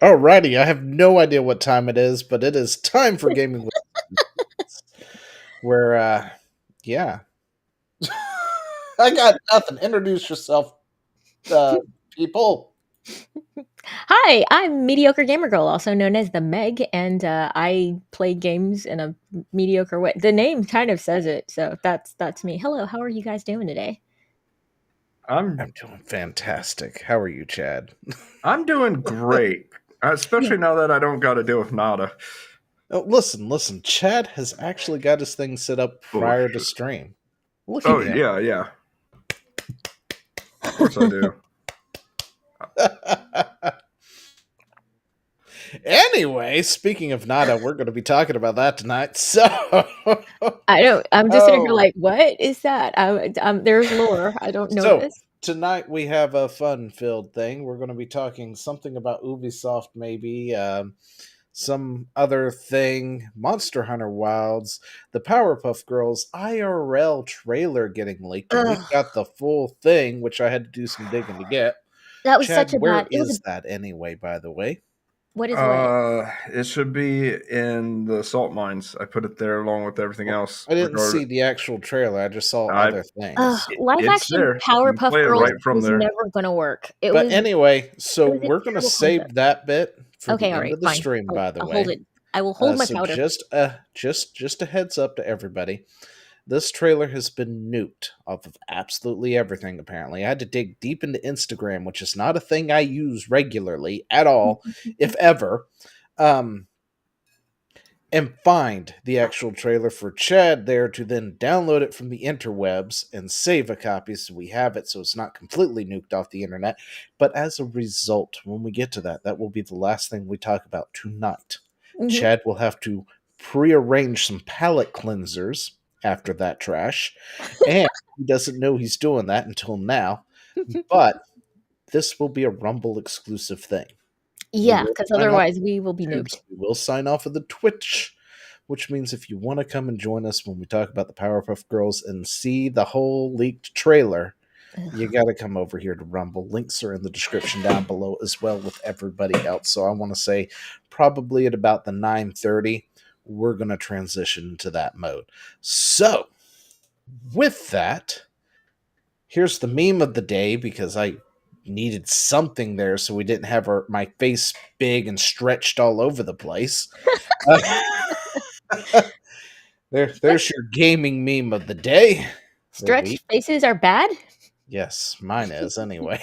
Alrighty, I have no idea what time it is, but it is time for gaming with where yeah. I got nothing. Introduce yourself, uh people. Hi, I'm Mediocre Gamer Girl, also known as the Meg, and I play games in a mediocre way. The name kind of says it, so that's me. Hello, how are you guys doing today? I'm doing fantastic. How are you, Chad? I'm doing great, especially now that I don't got to deal with nada. Oh, listen. Chad has actually got his thing set up prior to Bullshit. stream. Look Oh at him. yeah. Of course I do. Anyway, speaking of nada, we're going to be talking about that tonight. So I don't. I'm just sitting here Oh, like, what is that? There's lore. I don't know so this. tonight we have a fun-filled thing. We're going to be talking something about Ubisoft, maybe some other thing, Monster Hunter Wilds, the Powerpuff Girls IRL trailer getting leaked, and we Ugh, got the full thing, which I had to do some digging to get. that was Chad, such a where bad. It was a. is that anyway? By the way, What is what? It should be in the salt mines. I put it there along with everything well, else. I didn't see the actual trailer. I just saw I, other things. Live it's action there. You can Powerpuff play it Girls right from was there. never gonna work. But anyway, so It was a we're going to terrible concept. save that bit for Okay, the all end right, of the fine. stream. By the I'll hold way, it. I will hold my so powder. just a heads up to everybody. This trailer has been nuked off of absolutely everything, apparently. I had to dig deep into Instagram, which is not a thing I use regularly at all, if ever, and find the actual trailer for Chad there to then download it from the interwebs and save a copy so we have it so it's not completely nuked off the internet. But as a result, when we get to that, that will be the last thing we talk about tonight. Mhm. Chad will have to prearrange some palate cleansers after that trash, and he doesn't know he's doing that until now. But this will be a Rumble exclusive thing. We Yeah, will because sign off otherwise we will be YouTubes. nuked. We will sign off of the Twitch, which means if you want to come and join us when we talk about the Powerpuff Girls and see the whole leaked trailer, you got to come over here to Rumble. Links are in the description down below as well with everybody else. So I want to say probably at about the 9:30, we're going to transition to that mode. So with that, here's the meme of the day because I needed something there so we didn't have my face big and stretched all over the place. There's your gaming meme of the day. Stretched faces are bad? Yes, mine is anyway.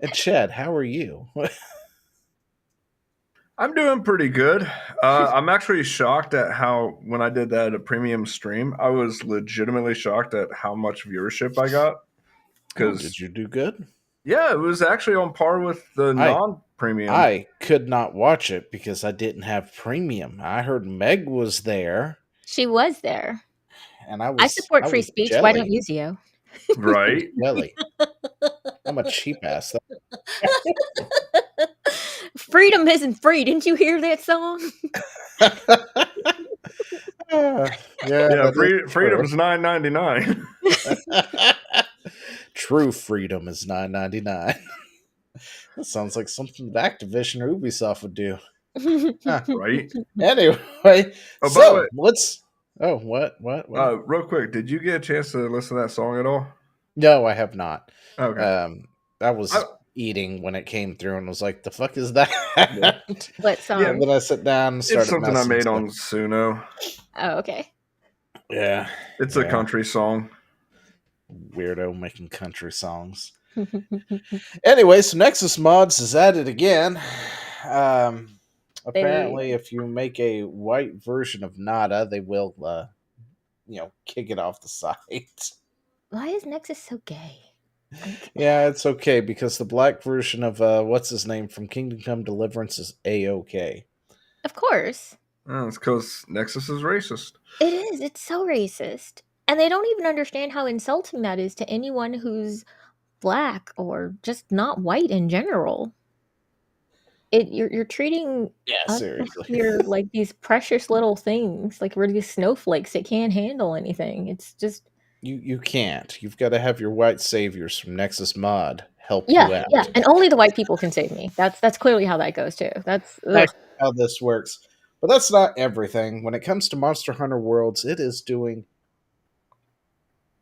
And Chad, how are you? I'm doing pretty good. I'm actually shocked at how, when I did that at a premium stream, I was legitimately shocked at how much viewership I got. Did you do good? Yeah, it was actually on par with the non-premium. I could not watch it because I didn't have premium. I heard Meg was there. She was there. And I support free speech. jelly. Why don't you, Zio? Right? Jelly. I'm a cheap ass. Freedom isn't free. Didn't you hear that song? Yeah, freedom is $9.99. True freedom is $9.99. That sounds like something that Activision or Ubisoft would do. Right? Anyway, so let's. Oh, what? Real quick, did you get a chance to listen to that song at all? No, I have not. Okay. I was eating when it came through and was like, "The fuck is that?" What song? Yeah, and then I sit down and started. It's something I made on Suno. Oh, okay. Yeah, it's a country song. Weirdo making country songs. Anyway, so Nexus Mods is at it again. Apparently, if you make a white version of Nada, they will, kick it off the site. Why is Nexus so gay? Yeah, it's okay because the black version of what's his name from Kingdom Come Deliverance is A-OK. Of course. Oh, it's because Nexus is racist. It is. It's so racist. And they don't even understand how insulting that is to anyone who's black or just not white in general. You're treating us seriously. You're like these precious little things, like we're these snowflakes that can't handle anything. It's just You can't. You've got to have your white saviors from Nexus Mod help Yeah, you out. yeah, and only the white people can save me. That's clearly how that goes too. That's That's how this works. But that's not everything. When it comes to Monster Hunter Worlds, it is doing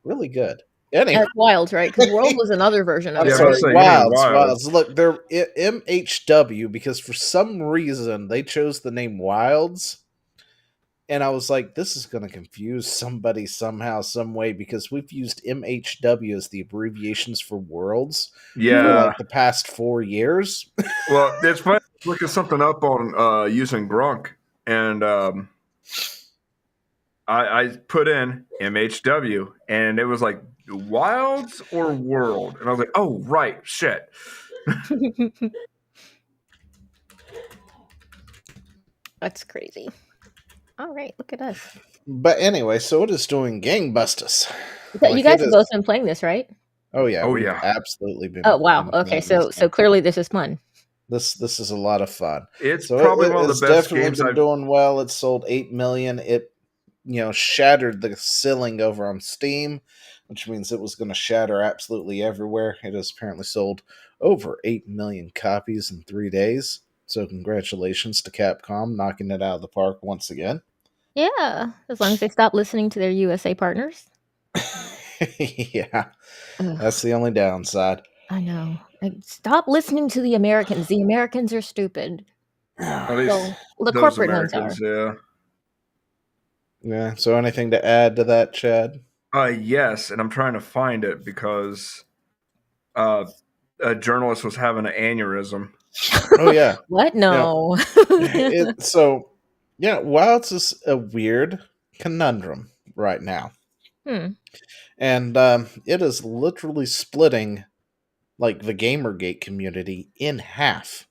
really good. Anyway, that's wild, right? Because World was another version of I'm it, Yeah, sorry, let's right? say, you mean Wilds, wild. Wilds. Look, they're MHW because for some reason they chose the name Wilds. And I was like, this is going to confuse somebody somehow, some way, because we've used MHW as the abbreviations for worlds for Yeah. like the past 4 years. Well, it's funny looking something up on using Grunk, and I put in MHW, and it was like Wilds or World, and I was like, oh right, shit. That's crazy. All right, look at us. But anyway, so it is doing gangbusters. You Like, guys it have is- both been playing this, right? Oh yeah, Oh, we've yeah. absolutely been. Oh wow. been Okay, playing so this game. clearly this is fun. This is a lot of fun. It's So probably it one of has the best definitely games been I've. doing well. It sold 8 million. It shattered the ceiling over on Steam, which means it was going to shatter absolutely everywhere. It has apparently sold over 8 million copies in 3 days. So congratulations to Capcom knocking it out of the park once again. Yeah, as long as they stop listening to their USA partners. Yeah, Ugh, that's the only downside. I know. Like, stop listening to the Americans. The Americans are stupid. At least Well, the those corporate ones are. Americans, yeah. Yeah, so anything to add to that, Chad? Yes, and I'm trying to find it because a journalist was having an aneurysm. Oh yeah. What? No. Wilds is a weird conundrum right now. And it is literally splitting like the Gamergate community in half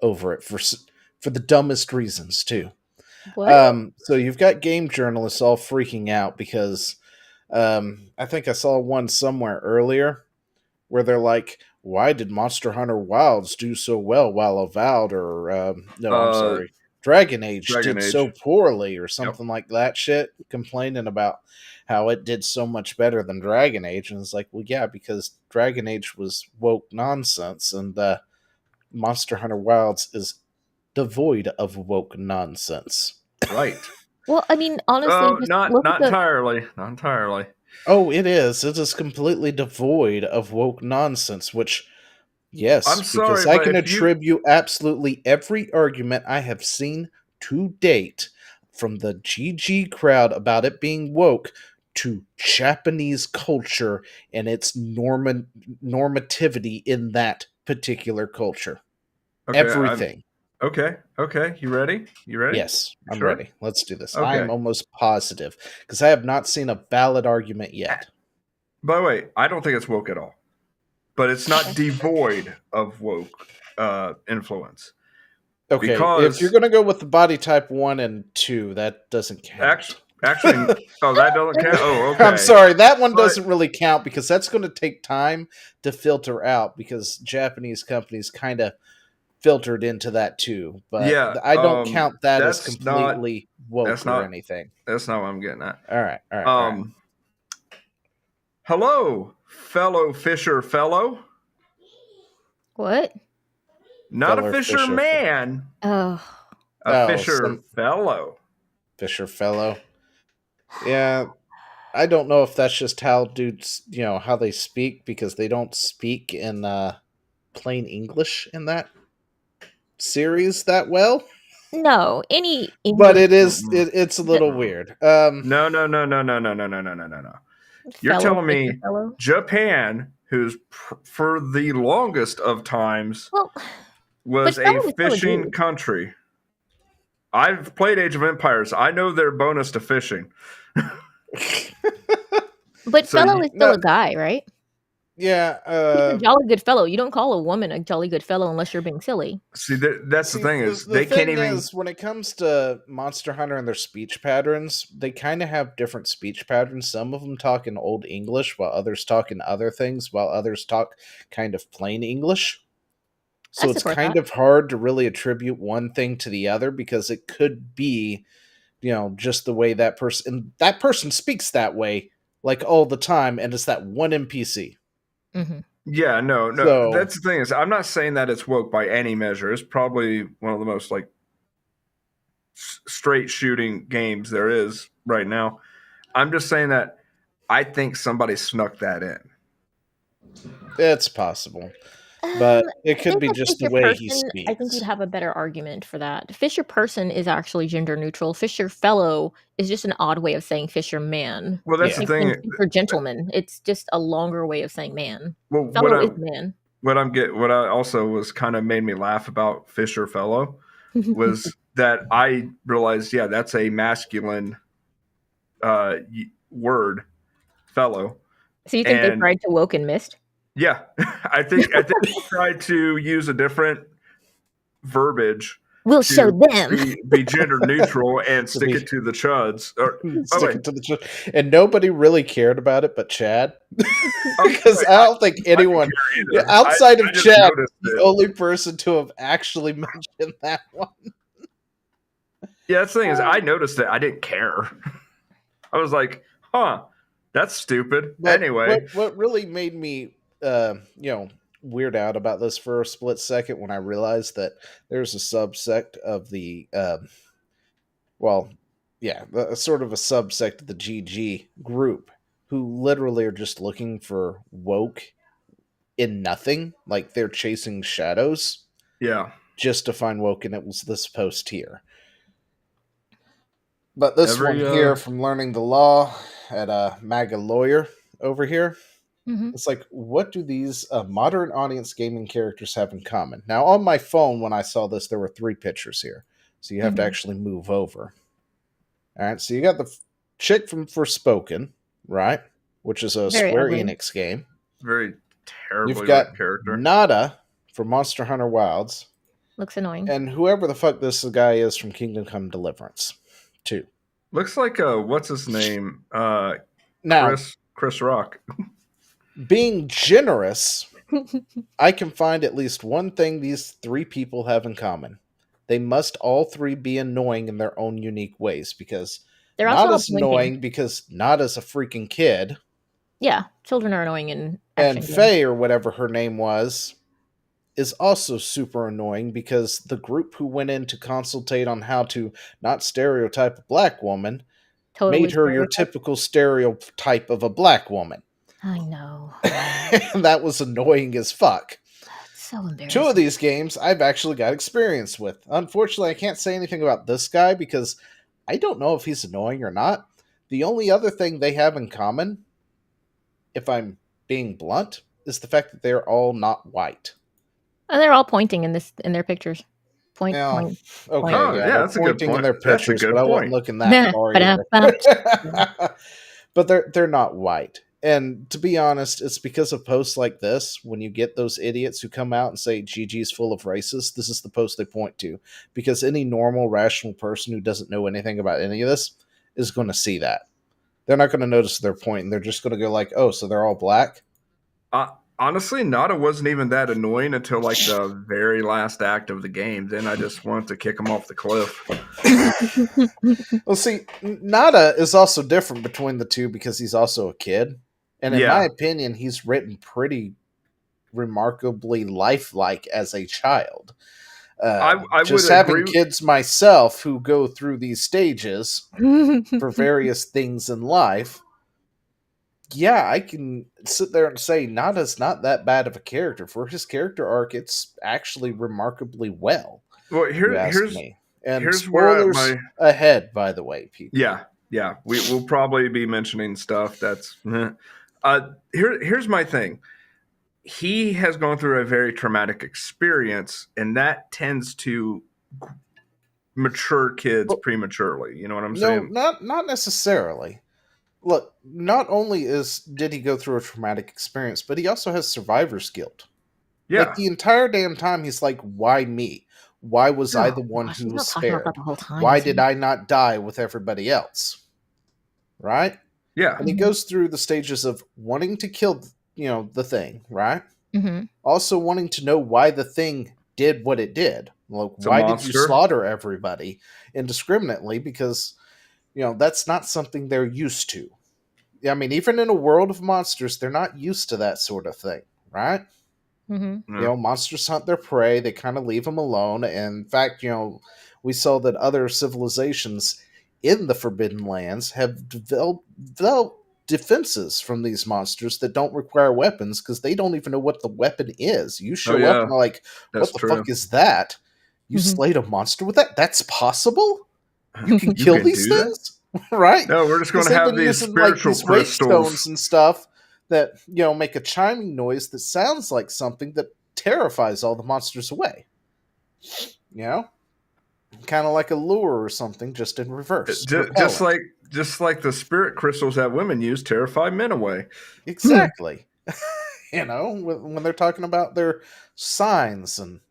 over it for the dumbest reasons too. What? So you've got game journalists all freaking out because I think I saw one somewhere earlier where they're like, why did Monster Hunter Wilds do so well while Avowed Dragon Age Dragon did Age. so poorly or something like that shit, complaining about how it did so much better than Dragon Age. And it's like, well, yeah, because Dragon Age was woke nonsense and Monster Hunter Wilds is devoid of woke nonsense. Right. Well, I mean, honestly, Oh, just not look at the- entirely. Not entirely. Oh, it is. It is completely devoid of woke nonsense, which, yes, I'm sorry, because I but can if you- attribute absolutely every argument I have seen to date from the GG crowd about it being woke to Japanese culture and its normativity in that particular culture. Okay, Everything. Okay. You ready? You ready? Yes, I'm Sure? ready. Let's do this. Okay. I'm almost positive because I have not seen a valid argument yet. By the way, I don't think it's woke at all, but it's not devoid of woke influence. Okay, Because- if you're going to go with the body type 1 and 2, that doesn't count. Actually, oh, that doesn't count. Oh, okay. I'm sorry, that one But- doesn't really count because that's going to take time to filter out because Japanese companies kind of filtered into that too. But Yeah, I don't count that as that's not- completely woke that's or not- anything. That's not what I'm getting at. All right, all right. Hello, fellow Fisher fellow. what? Not Feller a Fisher Fisher. man, Oh, a Oh, Fisher fellow. Fisher fellow. Yeah, I don't know if that's just how dudes, how they speak because they don't speak in plain English in that series that well. no. Any But it is Mm-mm. it's a little weird. No. You're fellow telling me Fisher fellow? Japan, who's for the longest of times Well, was but fellow a is still a fishing dude. country. I've played Age of Empires. I know their bonus to fishing. but So fellow you- is still no. a guy, right? Yeah, He's a jolly good fellow. You don't call a woman a jolly good fellow unless you're being silly. See, that's see, the thing is the they can't thing even. is, when it comes to Monster Hunter and their speech patterns, they kind of have different speech patterns. Some of them talk in Old English, while others talk in other things, while others talk kind of plain English. So I it's support kind that. of hard to really attribute one thing to the other because it could be, just the way that person speaks that way like all the time, and it's that one NPC. Mm-hmm. Yeah, no. So- That's the thing is, I'm not saying that it's woke by any measure. It's probably one of the most like straight shooting games there is right now. I'm just saying that I think somebody snuck that in. It's possible. But it I could think be that just the Fisher way he Person, I think speaks. you'd have a better argument for that. Fisher Person is actually gender neutral. Fisher Fellow is just an odd way of saying Fisher Man. Well, that's Yeah. the And thing. Fisher Gentleman, it's just a longer way of saying man. Well, Fellow is man. what I also was kind of made me laugh about Fisher Fellow was that I realized, yeah, that's a masculine word, fellow. So you think they And tried to woke and missed? yeah, I think they tried to use a different verbiage. We'll to show them. be gender neutral and stick be- it to the chuds. Or, Stick it to the and nobody really cared about it but Chad. Because I don't think anyone outside of just Chad, noticed the it. only person to have actually mentioned that one. Yeah, that's the thing is, I noticed it. I didn't care. I was like, huh, that's stupid. But anyway, what really made me, weird out about this for a split second when I realized that there's a subsect of the, sort of a subsect of the GG group who literally are just looking for woke in nothing. Like they're chasing shadows yeah. just to find woke, and it was this post here. But this one here from Learning the Law at MAGA Lawyer over here, it's like, what do these modern audience gaming characters have in common? Now, on my phone, when I saw this, there were 3 pictures here. So you have to actually move over. All right, so you got the chick from Forspoken, right? Which is a Very Square ugly. Enix game. Very terribly You've got written character. Nada from Monster Hunter Wilds. Looks annoying. And whoever the fuck this guy is from Kingdom Come Deliverance 2. Looks like what's his name? Now, Chris Rock. being generous, I can find at least one thing these 3 people have in common. They must all 3 be annoying in their own unique ways, because They're also Nada's blinking. annoying because Nada's a freaking kid. Yeah, children are annoying in action And games. Faye, or whatever her name was, is also super annoying because the group who went in to consultate on how to not stereotype a black woman Totally made her your stereotype. typical stereotype of a black woman. I know. And that was annoying as fuck. It's so embarrassing. 2 of these games I've actually got experience with. Unfortunately, I can't say anything about this guy because I don't know if he's annoying or not. The only other thing they have in common, if I'm being blunt, is the fact that they're all not white. And they're all pointing in their pictures. Point. Okay, point. Oh, yeah, yeah, they're that's a good pointing in point. their That's a pictures, good but I wasn't point. looking that far either. But they're not white. And to be honest, it's because of posts like this, when you get those idiots who come out and say GG's full of racists, this is the post they point to. Because any normal, rational person who doesn't know anything about any of this is going to see that. They're not going to notice their point, and they're just going to go like, oh, so they're all black? Honestly, Nada wasn't even that annoying until like the very last act of the game. Then I just wanted to kick him off the cliff. Well, see, Nada is also different between the 2 because he's also a kid. And in my opinion, he's written pretty remarkably lifelike as a child. I just would having agree. kids myself who go through these stages for various things in life, yeah, I can sit there and say Nada's not that bad of a character. For his character arc, it's actually remarkably well. Well, here's me. And here's spoilers where ahead, by the way, people. Yeah. We'll probably be mentioning stuff that's. Here's my thing. He has gone through a very traumatic experience, and that tends to mature kids prematurely. You know what I'm saying? No, not necessarily. Look, not only did he go through a traumatic experience, but he also has survivor's guilt. Yeah. Like the entire damn time, he's like, "Why me? Why was I the one who was spared? Why did I not die with everybody else?" Right? Yeah. And he goes through the stages of wanting to kill, the thing, right? Mm-hmm. Also wanting to know why the thing did what it did. Like, why did you slaughter everybody indiscriminately? Because, that's not something they're used to. I mean, even in a world of monsters, they're not used to that sort of thing, right? Mm-hmm. You know, monsters hunt their prey. They kind of leave them alone. And in fact, you know, we saw that other civilizations in the Forbidden Lands have developed defenses from these monsters that don't require weapons because they don't even know what the weapon is. You Oh show up yeah, and are like, that's what the true. fuck is that? You Mhm. slayed a monster with that? That's possible? You can You kill can these do that? things? Right? No, we're just going Because to they've have been these using like spiritual these wave stones crystals. and stuff that, you know, make a chiming noise that sounds like something that terrifies all the monsters away. You know? Kind of like a lure or something, just in reverse. Just Repellent. like the spirit crystals that women use terrify men away. Exactly. You know, when they're talking about their signs and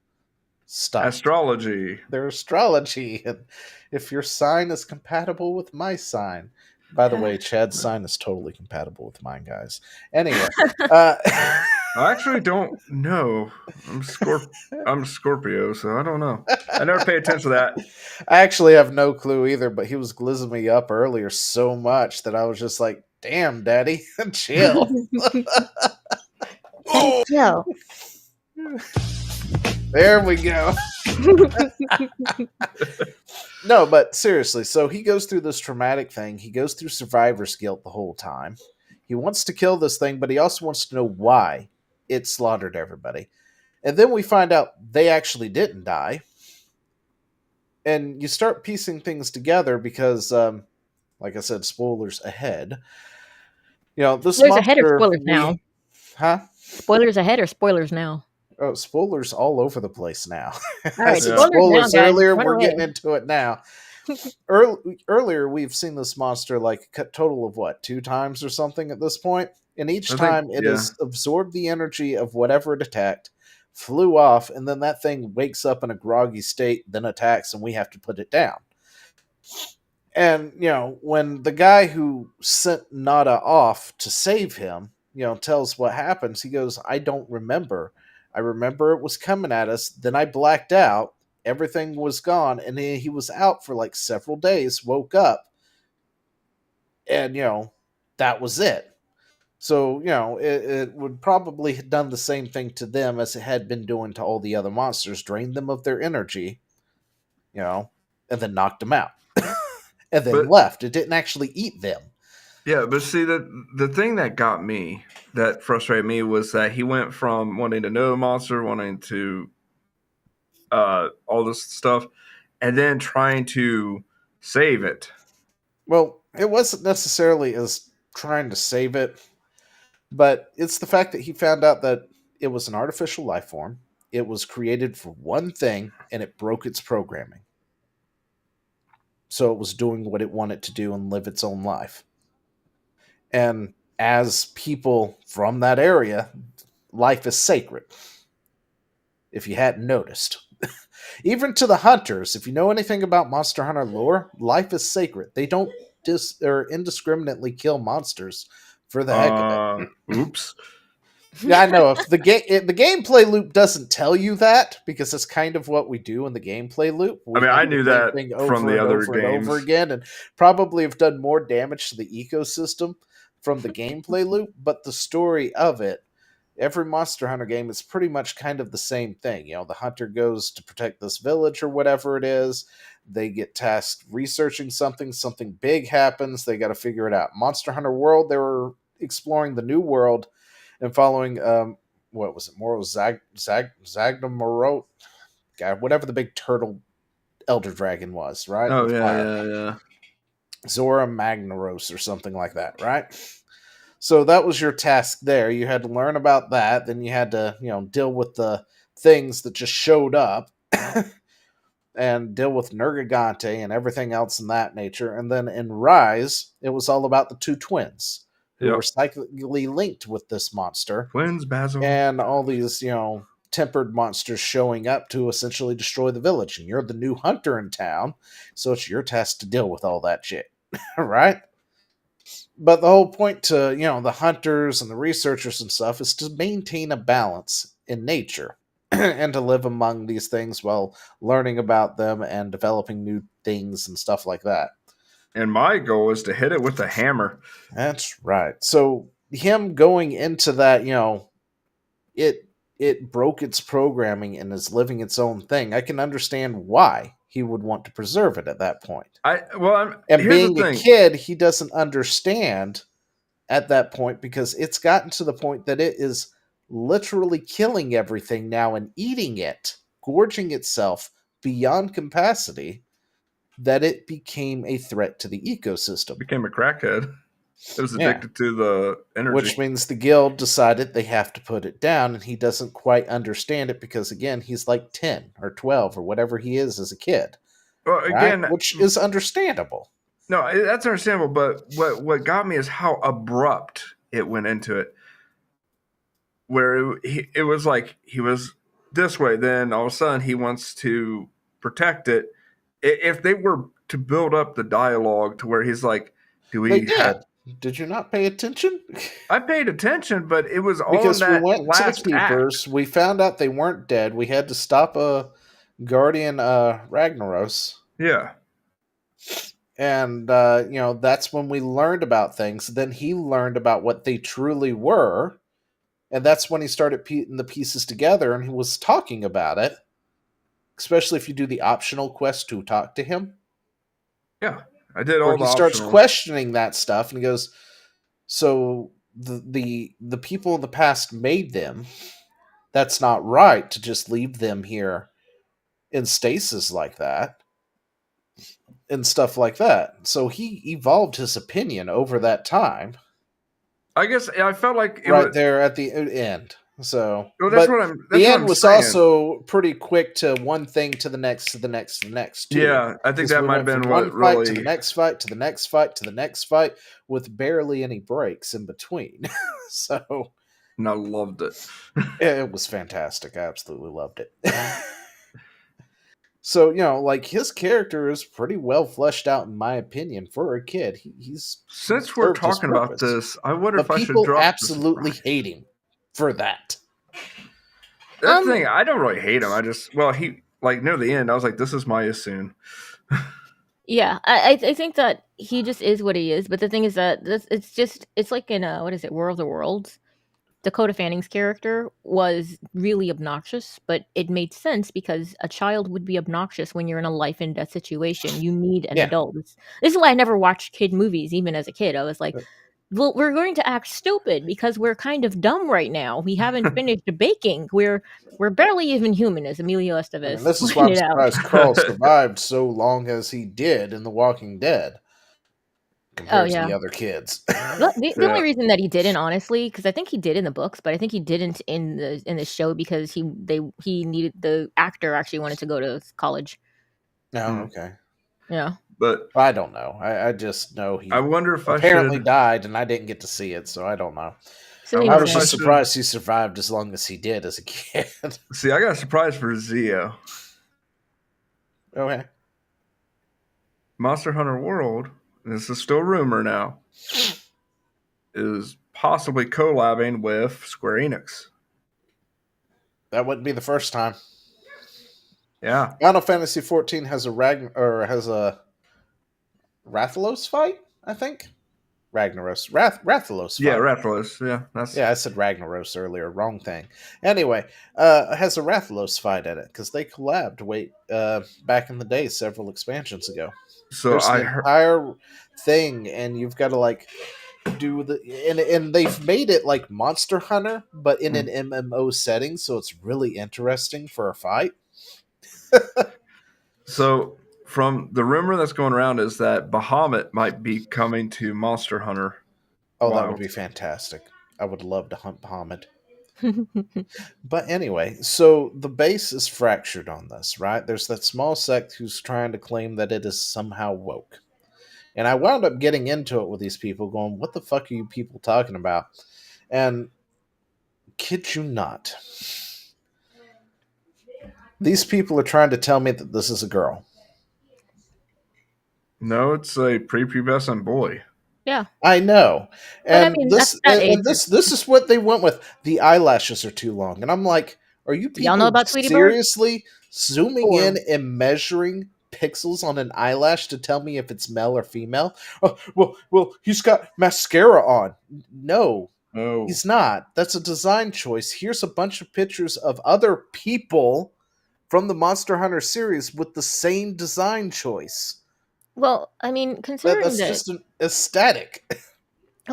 stuff, Astrology. their astrology, and if your sign is compatible with my sign. By the way, Chad's sign is totally compatible with mine, guys. Anyway, uh, I actually don't know. I'm Scorpio, so I don't know. I never pay attention to that. I actually have no clue either, but he was glizzing me up earlier so much that I was just like, damn, daddy, chill. Daddy, chill. There we go. No, but seriously, so he goes through this traumatic thing. He goes through survivor's guilt the whole time. He wants to kill this thing, but he also wants to know why it slaughtered everybody. And then we find out they actually didn't die. And you start piecing things together because, like I said, spoilers ahead. You know, this Spoilers ahead or monster, spoilers now? huh? Spoilers ahead or spoilers now? Oh, spoilers all over the place now. All I right, said Yeah. spoilers now, spoilers guys. earlier. Run We're away. getting into it now. Earlier, we've seen this monster like a total of what, 2 times or something at this point? And each I think, time it yeah. has absorbed the energy of whatever it attacked, flew off, and then that thing wakes up in a groggy state, then attacks, and we have to put it down. And, you know, when the guy who sent Nada off to save him, you know, tells what happens, he goes, I don't remember. I remember it was coming at us, then I blacked out, everything was gone, and he was out for like several days, woke up, and, you know, that was it. So, you know, it would probably have done the same thing to them as it had been doing to all the other monsters, drained them of their energy, you know, and then knocked them out. And then But left. It didn't actually eat them. yeah, but see the thing that got me, that frustrated me, was that he went from wanting to know the monster, wanting to all this stuff, and then trying to save it. Well, it wasn't necessarily as trying to save it, but it's the fact that he found out that it was an artificial life form. It was created for one thing, and it broke its programming. So it was doing what it wanted to do and live its own life. And as people from that area, life is sacred. If you hadn't noticed. Even to the hunters, if you know anything about Monster Hunter lore, life is sacred. They don't indiscriminately kill monsters for the heck of it. Oops. Yeah, I know. If the gameplay loop doesn't tell you that, because it's kind of what we do in the gameplay loop. We I mean, I do knew the same that thing from over the and other over and over games. again, and probably have done more damage to the ecosystem from the gameplay loop. But the story of it, every Monster Hunter game is pretty much kind of the same thing. You know, the hunter goes to protect this village or whatever it is. They get tasked researching something. Something big happens. They got to figure it out. Monster Hunter World, they were exploring the new world and following what was it? Moro Zagnamorot, God, whatever the big turtle elder dragon was, right? Oh With yeah, fire. yeah. Zora Magnaros or something like that, right? So that was your task there. You had to learn about that, then you had to, you know, deal with the things that just showed up and deal with Nergigante and everything else in that nature. And then in Rise, it was all about the two twins who were Yep. psychically linked with this monster. Twins, Basil. And all these, you know, tempered monsters showing up to essentially destroy the village. And you're the new hunter in town, so it's your task to deal with all that shit. Right? But the whole point to, you know, the hunters and the researchers and stuff is to maintain a balance in nature and to live among these things while learning about them and developing new things and stuff like that. And my goal is to hit it with a hammer. That's right. So him going into that, it broke its programming and is living its own thing. I can understand why he would want to preserve it at that point. And Here's being the a thing. kid, he doesn't understand at that point because it's gotten to the point that it is literally killing everything now and eating it, gorging itself beyond capacity, that it became a threat to the ecosystem. Became a crackhead. It was Yeah. addicted to the energy. Which means the guild decided they have to put it down, and he doesn't quite understand it because, again, he's like 10 or 12 or whatever he is as a kid. Well, again, right? Which is understandable. No, that's understandable, but what got me is how abrupt it went into it. Where it was like he was this way, then all of a sudden he wants to protect it. If they were to build up the dialogue to where he's like, "Do we?" They did. Did you not pay attention? I paid attention, but it was all because in that we went last to the keepers. act. We found out they weren't dead. We had to stop a guardian, Ragnaros. Yeah. And that's when we learned about things. Then he learned about what they truly were, and that's when he started putting the pieces together. And he was talking about it, especially if you do the optional quest to talk to him. Yeah. I did all where the he starts optional. questioning that stuff, and he goes, "So the people of the past made them. That's not right to just leave them here in stasis like that, and stuff like that." So he evolved his opinion over that time. I guess I felt like there at the end. So, that's what I'm. The end I'm was saying. also pretty quick to one thing to the next to the next to the next. Too. Yeah, I think that might have been what one really fight to the next fight to the next fight to the next fight with barely any breaks in between. So, and I loved it. It was fantastic. I absolutely loved it. So, like his character is pretty well fleshed out, in my opinion, for a kid. He's since we're talking about this, I wonder if I should drop. People absolutely hate him for that. That's the thing. I don't really hate him. I just he near the end, I was like, this is my Yasun. Yeah, I think that he just is what he is. But the thing is that it's like in War of the Worlds. Dakota Fanning's character was really obnoxious, but it made sense because a child would be obnoxious when you're in a life and death situation. You need an adult. This is why I never watched kid movies, even as a kid. I was like, well, we're going to act stupid because we're kind of dumb right now. We haven't finished baking. We're barely even human, as Emilio Estevez. This is why I'm surprised Carl survived so long as he did in The Walking Dead. Compared to the other kids. The only reason that he didn't, honestly, because I think he did in the books, but I think he didn't in the show because he needed, the actor actually wanted to go to college. Oh, okay. Yeah. But I don't know. I just know he. I wonder if apparently died, and I didn't get to see it, so I don't know. I was just surprised he survived as long as he did as a kid. See, I got a surprise for Zio. Okay. Monster Hunter World, this is still rumor now, is possibly collabing with Square Enix. That wouldn't be the first time. Yeah. Final Fantasy XIV has a Rathalos fight, I think. Rathalos fight. Yeah, Rathalos. Yeah, I said Ragnaros earlier. Wrong thing. Anyway, it has a Rathalos fight in it because they collabed back in the day, several expansions ago. So there's an entire thing, and you've got to do and they've made it like Monster Hunter, but in an MMO setting, so it's really interesting for a fight. So, from the rumor that's going around is that Bahamut might be coming to Monster Hunter. Oh, that would be fantastic. I would love to hunt Bahamut. But anyway, so the base is fractured on this, right? There's that small sect who's trying to claim that it is somehow woke. And I wound up getting into it with these people going, what the fuck are you people talking about? And kid you not, these people are trying to tell me that this is a girl. No, it's a prepubescent boy. Yeah, I know, and I mean, this is what they went with. The eyelashes are too long, and I'm like, are you people y'all know about Tweety seriously zooming in and measuring pixels on an eyelash to tell me if it's male or female. Oh, well, he's got mascara on. No, No. he's not. That's a design choice. Here's a bunch of pictures of other people from the Monster Hunter series with the same design choice. Well, I mean, That's just an aesthetic.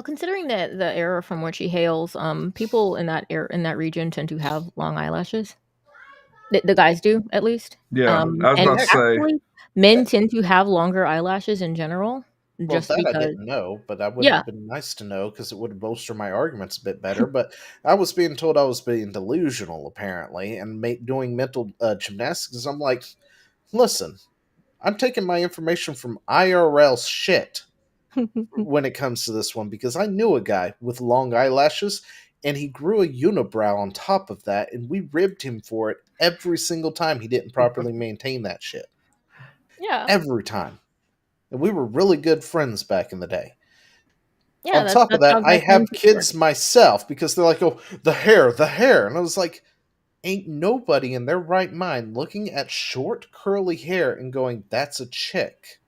considering the era from which he hails, people in that region tend to have long eyelashes. The guys do, at least. Yeah, I was And about to say. actually, men tend to have longer eyelashes in general, Well, just that I because. didn't know, but that would Yeah. have been nice to know because it would bolster my arguments a bit better. But I was being told I was being delusional, apparently, and doing mental gymnastics. I'm like, listen, I'm taking my information from IRL shit when it comes to this one because I knew a guy with long eyelashes and he grew a unibrow on top of that, and we ribbed him for it every single time he didn't properly maintain that shit. Yeah. Every time. And we were really good friends back in the day. Yeah. On top of that's that, how I guys men have work. kids myself because they're like, oh, the hair. And I was like, ain't nobody in their right mind looking at short, curly hair and going, that's a chick.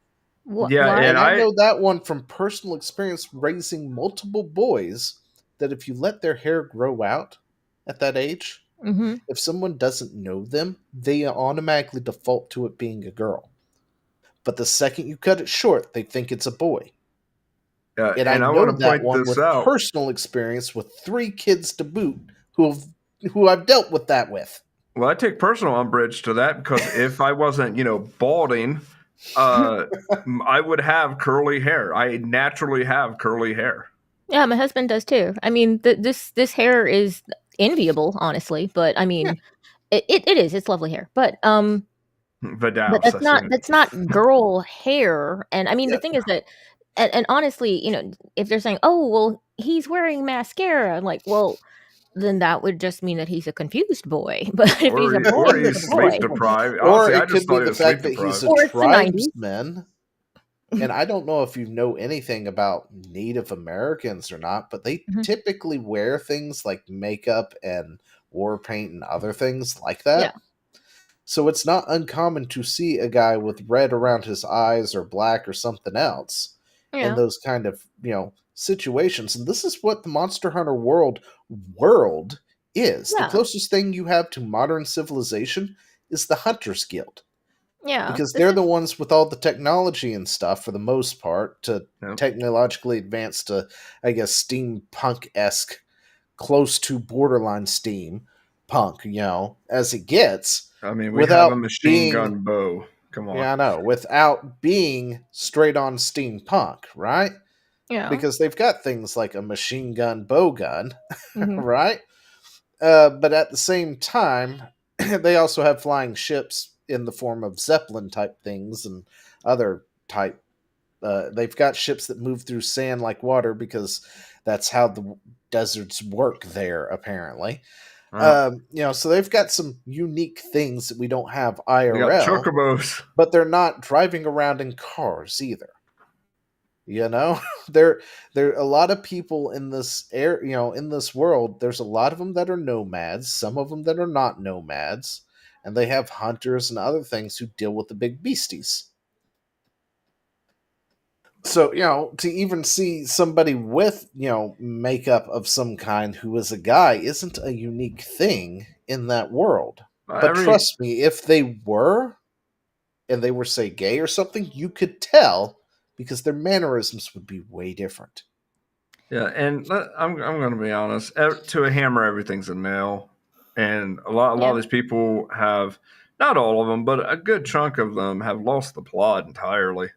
Yeah, Why? And and I know that one from personal experience raising multiple boys that if you let their hair grow out at that age, Mm-hmm. if someone doesn't know them, they automatically default to it being a girl. But the second you cut it short, they think it's a boy. And I I know want to that point one this with out. personal experience with 3 kids to boot who I've dealt with that with. Well, I take personal umbrage to that because if I wasn't, balding, I would have curly hair. I naturally have curly hair. Yeah, my husband does too. I mean, this hair is enviable, honestly. But I mean, it is. It's lovely hair. But Vidal, that's not girl hair. And I mean, Yeah. the thing is that, and honestly, if they're saying, oh, well, he's wearing mascara, I'm like, well, then that would just mean that he's a confused boy. But if he's a boy, or he's he's a sleep boy. deprived. Or Honestly, I it just could be thought he the was sleep fact that he's deprived. a Or it's the 90s. tribesman. And I don't know if you know anything about Native Americans or not, but they Mhm. typically wear things like makeup and war paint and other things like Yeah. that. So it's not uncommon to see a guy with red around his eyes or black or something else in Yeah. those kind of, situations. And this is what the Monster Hunter world is. The Yeah. closest thing you have to modern civilization is the Hunters Guild. Yeah. Because This they're is- the ones with all the technology and stuff for the most part to Yep. technologically advance to, I guess, steampunk-esque, close to borderline steampunk, as it gets. I mean, we without have a machine being- gun bow. Come on. Yeah, I know. Without being straight on steampunk, right? Yeah. Because they've got things like a machine gun, bow gun, Mhm. right? But at the same time, they also have flying ships in the form of Zeppelin type things and other type. They've got ships that move through sand like water because that's how the deserts work there, apparently. So they've got some unique things that we don't have we got IRL, chocobos. but they're not driving around in cars either. There are a lot of people in this in this world. There's a lot of them that are nomads, some of them that are not nomads, and they have hunters and other things who deal with the big beasties. So, to even see somebody with, makeup of some kind who is a guy isn't a unique thing in that world. But trust me, if they were, and they were, say, gay or something, you could tell because their mannerisms would be way different. Yeah, and I'm going to be honest. To a hammer, everything's a nail, and a lot of these people have, not all of them, but a good chunk of them have lost the plot entirely.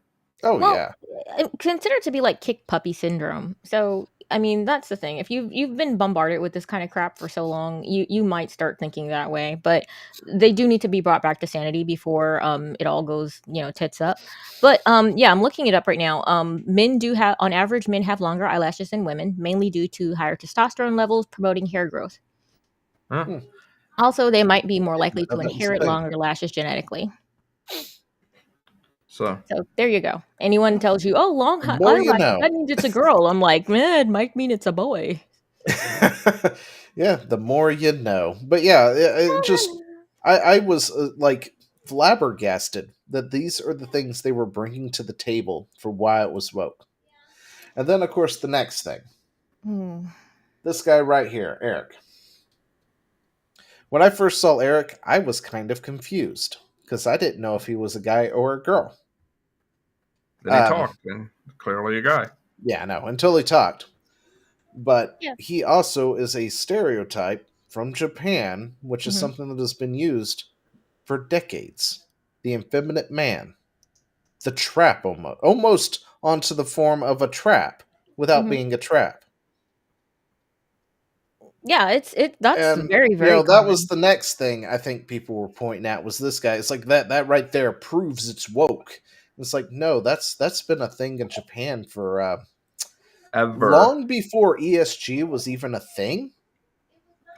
Oh, Well, yeah. Consider it to be like kick puppy syndrome. So, I mean, that's the thing. If you've been bombarded with this kind of crap for so long, you might start thinking that way. But they do need to be brought back to sanity before it all goes tits up. But yeah, I'm looking it up right now. Men do have, on average, men have longer eyelashes than women, mainly due to higher testosterone levels promoting hair growth. Huh? Also, they might be more likely to That was a inherit thing. longer lashes genetically. So There you go. Anyone tells you, "Oh, long The more you eyelashes, know. that means it's a girl." I'm like, man, it might mean it's a boy. Yeah, the more you know. But yeah, it just I was like flabbergasted that these are the things they were bringing to the table for why it was woke. And then, of course, the next thing. This guy right here, Eric. When I first saw Eric, I was kind of confused because I didn't know if he was a guy or a girl. Then he talked, and clearly a guy. Yeah, no, until he talked. But Yeah. he also is a stereotype from Japan, which is something that has been used for decades. The effeminate man. The trap, almost onto the form of a trap without being a trap. Yeah, that's And, very, very that common. was the next thing I think people were pointing at was this guy. It's like that right there proves it's woke. It's like, no, that's been a thing in Japan for Ever. long before ESG was even a thing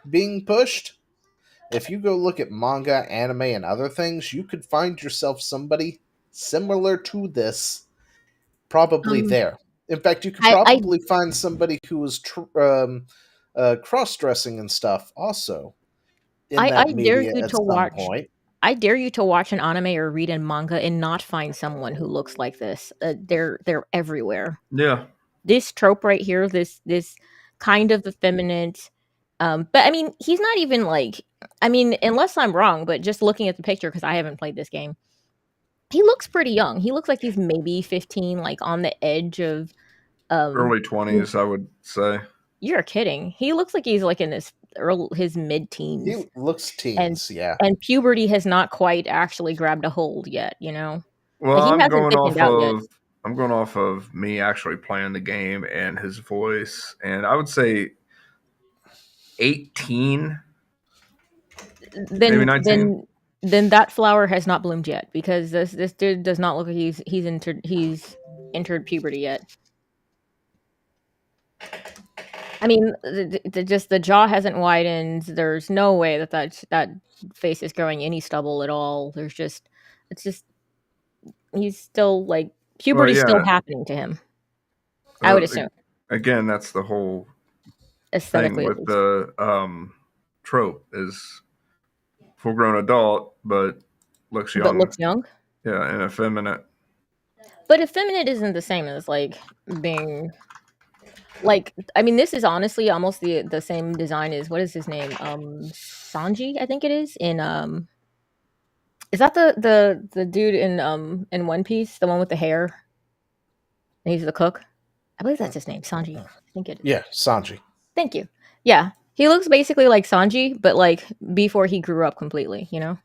being pushed. If you go look at manga, anime, and other things, you could find yourself somebody similar to this probably there. In fact, you could probably find somebody who was cross-dressing and stuff also in that media at some point. I dare you to watch an anime or read a manga and not find someone who looks like this. They're everywhere. Yeah. This trope right here, this kind of effeminate, but I mean, he's not even like, I mean, unless I'm wrong, but just looking at the picture, because I haven't played this game, he looks pretty young. He looks like he's maybe 15, like on the edge of early 20s, I would say. You're kidding. He looks like he's like in his mid-teens. He looks teens, yeah. And puberty has not quite actually grabbed a hold yet, you know? Well, like, I'm going off of me actually playing the game and his voice, and I would say 18, maybe 19. Then that flower has not bloomed yet, because this dude does not look like he's entered puberty yet. I mean, the jaw hasn't widened. There's no way that face is growing any stubble at all. He's still like, puberty's still happening to him. I would assume. Again, that's the whole aesthetically thing with the trope is full-grown adult, but looks young. But looks young? Yeah, and effeminate. But effeminate isn't the same as like being... Like, I mean, this is honestly almost the same design as, what is his name? Sanji, I think it is. Is that the dude in One Piece, the one with the hair? And he's the cook. I believe that's his name, Sanji. I think it is. Yeah, Sanji. Thank you. Yeah, he looks basically like Sanji, but like before he grew up completely, you know?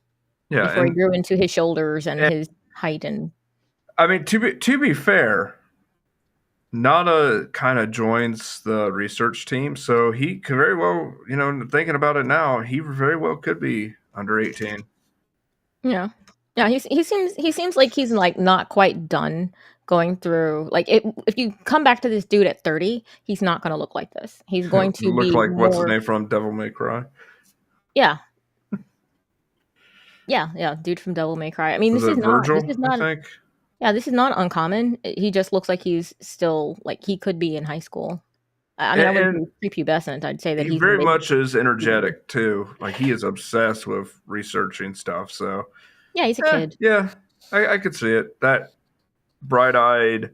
Yeah, before he grew into his shoulders and his height and. I mean, to be fair, Nada kind of joins the research team, so he could very well, thinking about it now, he very well could be under 18. Yeah. He seems like he's like not quite done going through. Like, if you come back to this dude at 30, he's not going to look like this. He's going to look be like more... what's his name from Devil May Cry. Yeah. Yeah, dude from Devil May Cry. I mean, this is Virgil, not. I think. Yeah, this is not uncommon. He just looks like he's still, like, he could be in high school. I mean, I wouldn't be prepubescent. I'd say that he very much is energetic too. Like, he is obsessed with researching stuff. So yeah, he's a kid. Yeah, I could see it. That bright-eyed,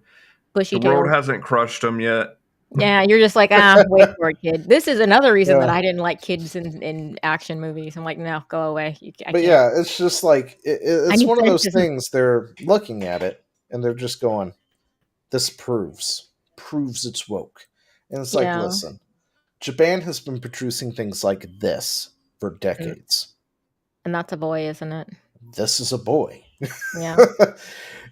bushy the world hasn't crushed him yet. Yeah, you're just like, wait for it, kid. This is another reason that I didn't like kids in action movies. I'm like, no, go away. But yeah, it's just like, it's one of those things, they're looking at it, and they're just going, this proves it's woke. And it's like, listen, Japan has been producing things like this for decades. And that's a boy, isn't it? This is a boy. Yeah.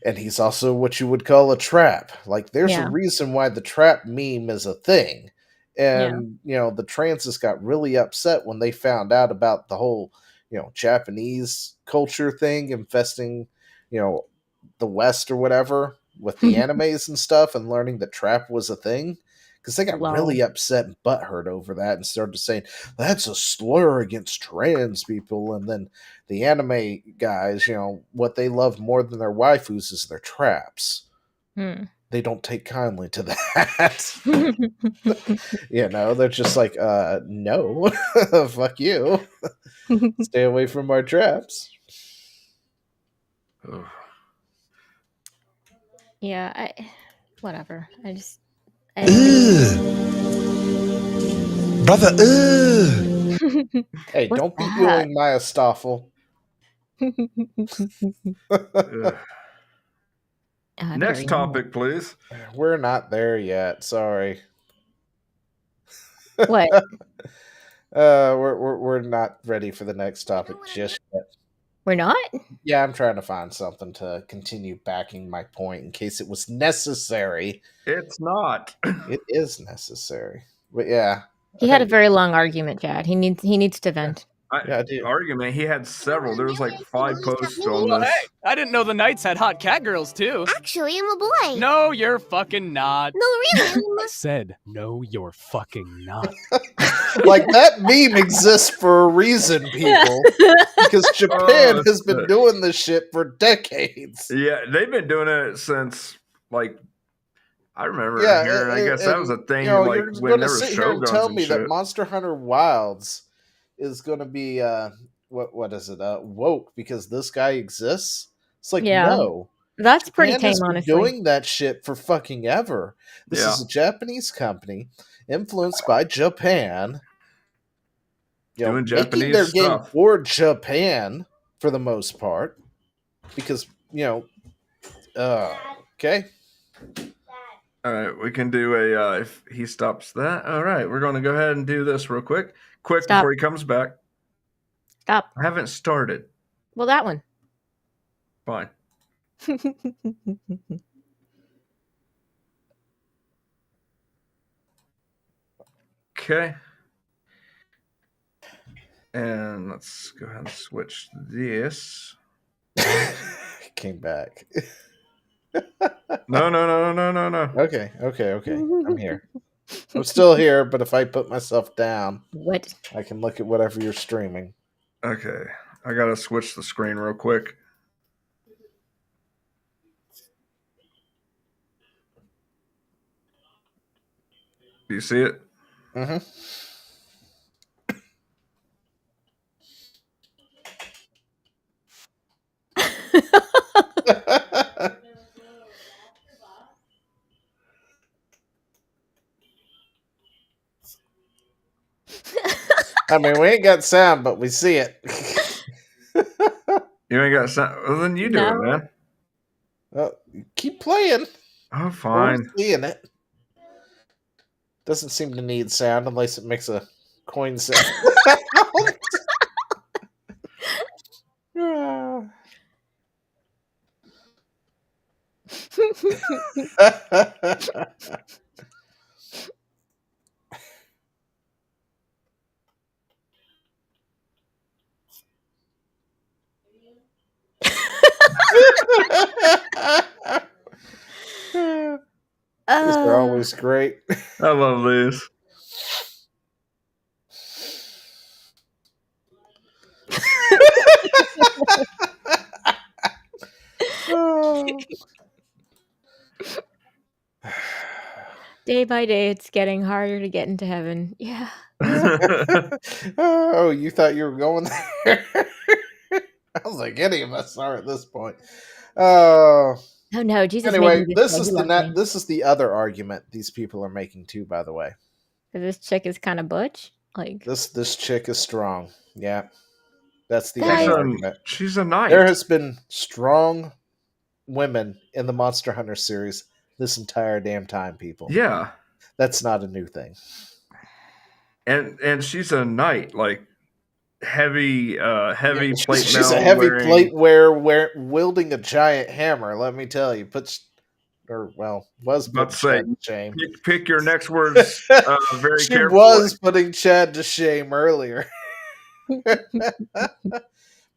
And he's also what you would call a trap. Like, there's a reason why the trap meme is a thing. And, the transes got really upset when they found out about the whole, Japanese culture thing infesting, the West or whatever with the animes and stuff, and learning that trap was a thing. Because they got really upset and butthurt over that and started saying, that's a slur against trans people. And then the anime guys, what they love more than their waifus is their traps. They don't take kindly to that. They're just like, no, fuck you. Stay away from our traps. Ugh. Yeah, whatever. I Brother, Hey, What's don't be that? oohing my Stoffel. Ugh. I better Next read topic, please. We're not there yet. Sorry. it. What? We're not ready for the next topic just yet. We're not? Yeah, I'm trying to find something to continue backing my point in case it was necessary. It's not. It is necessary, but yeah, I He had a think very long argument, Chad. He needs to vent. yeah, I do. Argument. He had several. There was like 5 posts on Well, this. hey, I didn't know the Knights had hot cat girls too. Actually, I'm a boy. No, you're fucking not. No, really. I said, no, you're fucking not. Like that meme exists for a reason, people, because Japan has been doing this shit for decades. Yeah, they've been doing it since like I remember Yeah, hearing. I guess that was a thing. You know, like you're when going to there were sit here and shoguns tell and me shit. that Monster Hunter Wilds is going to be what is it? Woke because this guy exists? It's like Yeah. no. That's pretty Japan tame, has been honestly. doing that shit for fucking ever. This Yeah. is a Japanese company influenced by Japan. You know, Doing making Japanese their game stuff. for Japan for the most part, because okay. All right, we can do a if he stops that. All right, we're going to go ahead and do this real quick. Stop. Before he comes back. Stop. I haven't started. Well, that one. Fine. Okay. And let's go ahead and switch this. Came back. No. Okay. I'm here. I'm still here, but if I put myself down, What? I can look at whatever you're streaming. Okay. I got to switch the screen real quick. Do you see it? Mm-hmm. I mean, we ain't got sound, but we see it. You ain't got sound. Well, then you do No. it, man. Keep playing. Oh, fine. We're seeing it. Doesn't seem to need sound unless it makes a coin sound. These are always great. I love these. Day by day, it's getting harder to get into heaven. Yeah. Oh, you thought you were going there? I was like, any of us are at this point. Oh. Oh no, Jesus. Anyway, made me this way. is He the loved me. this is the other argument these people are making too. By the way, 'Cause this chick is kind of butch. Like this chick is strong. Yeah, that's the Guys. other argument. She's a knight. There has been strong women in the Monster Hunter series this entire damn time, people. Yeah. That's not a new thing. And she's a knight, like heavy plate She's mail a heavy wearing- plate wielding a giant hammer. Let me tell you, was About putting to say, Chad to shame. pick your next words very She carefully. was putting Chad to shame earlier. But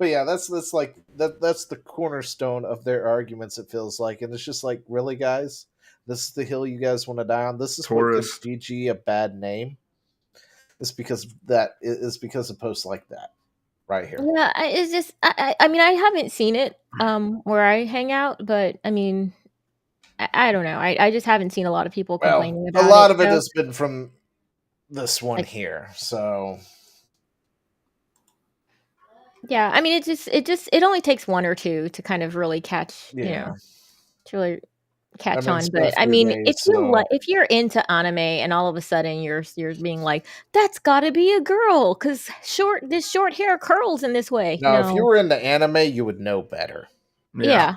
yeah, that's the cornerstone of their arguments. It feels like, and it's just like, really, guys, this is the hill you guys want to die on. This is what gives Tourist. GG a bad name. It's because of posts like that, right here. yeah, it's just. I mean, I haven't seen it where I hang out, but I mean, I don't know. I just haven't seen a lot of people complaining about it. A lot of it so- has been from this one Like- here. So Yeah, I mean, it only takes one or two to kind of really catch, Yeah. to really catch mean, it's on. been a But I few mean, days, so if you're into anime and all of a sudden you're being like, that's got to be a girl because this short hair curls in this way. now if you No, were into anime, you would know better. Yeah. yeah.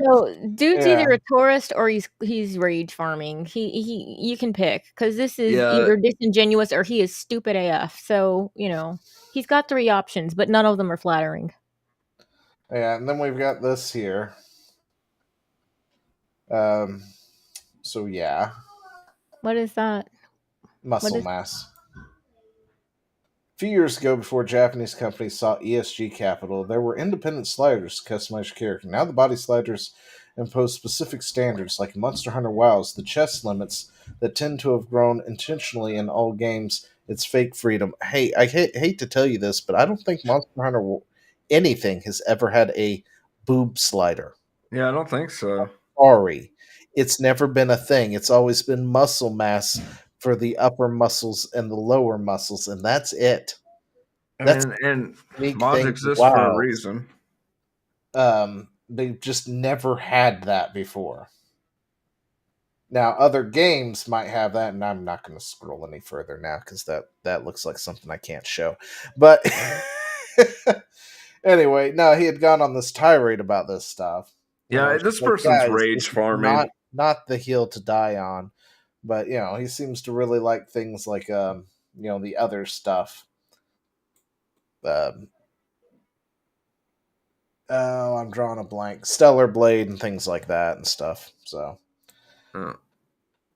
So dude's Yeah. either a tourist or he's rage farming. He you can pick because this is Yeah. either disingenuous or he is stupid AF. So he's got three options, but none of them are flattering. Yeah, and then we've got this here. Um, so yeah, What is that? muscle is- mass. A few years ago, before Japanese companies sought ESG capital, there were independent sliders to customize your character. Now the body sliders impose specific standards, like Monster Hunter WoW's, the chest limits that tend to have grown intentionally in all games. It's fake freedom. Hey, I hate to tell you this, but I don't think Monster Hunter anything has ever had a boob slider. Yeah, I don't think so. Sorry. It's never been a thing. It's always been muscle mass for the upper muscles and the lower muscles, and that's it. That's And unique mods thing exist to for a WoW. reason. They've just never had that before. Now, other games might have that, and I'm not going to scroll any further now because that looks like something I can't show. But anyway, no, he had gone on this tirade about this stuff. Yeah, this person's "Guys, rage this is farming. not the hill to die on." But he seems to really like things like the other stuff. I'm drawing a blank. Stellar Blade and things like that and stuff. So,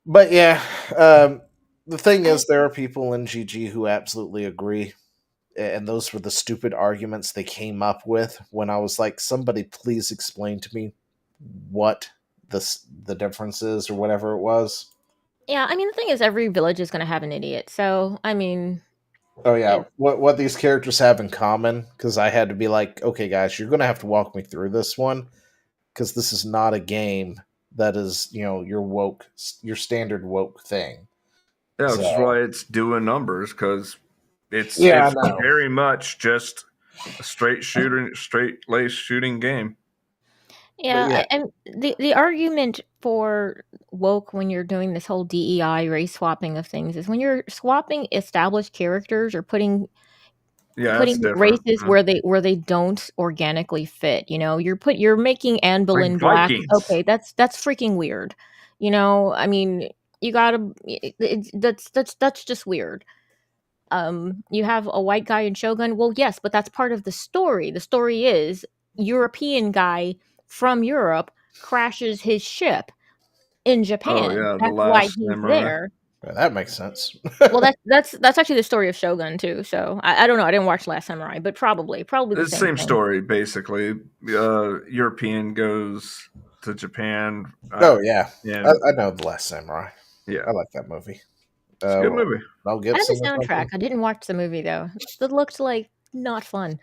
but yeah, the thing is, there are people in GG who absolutely agree, and those were the stupid arguments they came up with when I was like, "Somebody, please explain to me what the difference is or whatever it was." Yeah, I mean the thing is, every village is going to have an idiot. So I mean, Oh yeah, what these characters have in common? Because I had to be like, okay, guys, you're going to have to walk me through this one because this is not a game that is your standard woke thing. Yeah, which is why it's doing numbers, because it's I know. very much just a straight lace shooting game. Yeah, and the argument for woke when you're doing this whole DEI race swapping of things is when you're swapping established characters or putting races where they don't organically fit. You're making Anne Boleyn black. Vikings. Okay, that's freaking weird. I mean, you gotta. That's just weird. You have a white guy in Shogun. Well, yes, but that's part of the story. The story is European guy from Europe crashes his ship in Japan. Oh yeah, that's why he's there. Yeah, that makes sense. Well, that's actually the story of Shogun too. So I don't know. I didn't watch Last Samurai, but probably the it's the same same story basically. European goes to Japan. Oh yeah, and I know The Last Samurai. Yeah, I like that movie. It's a good movie. Mel I had Gibson. the soundtrack. I didn't watch the movie though. It looked like not fun.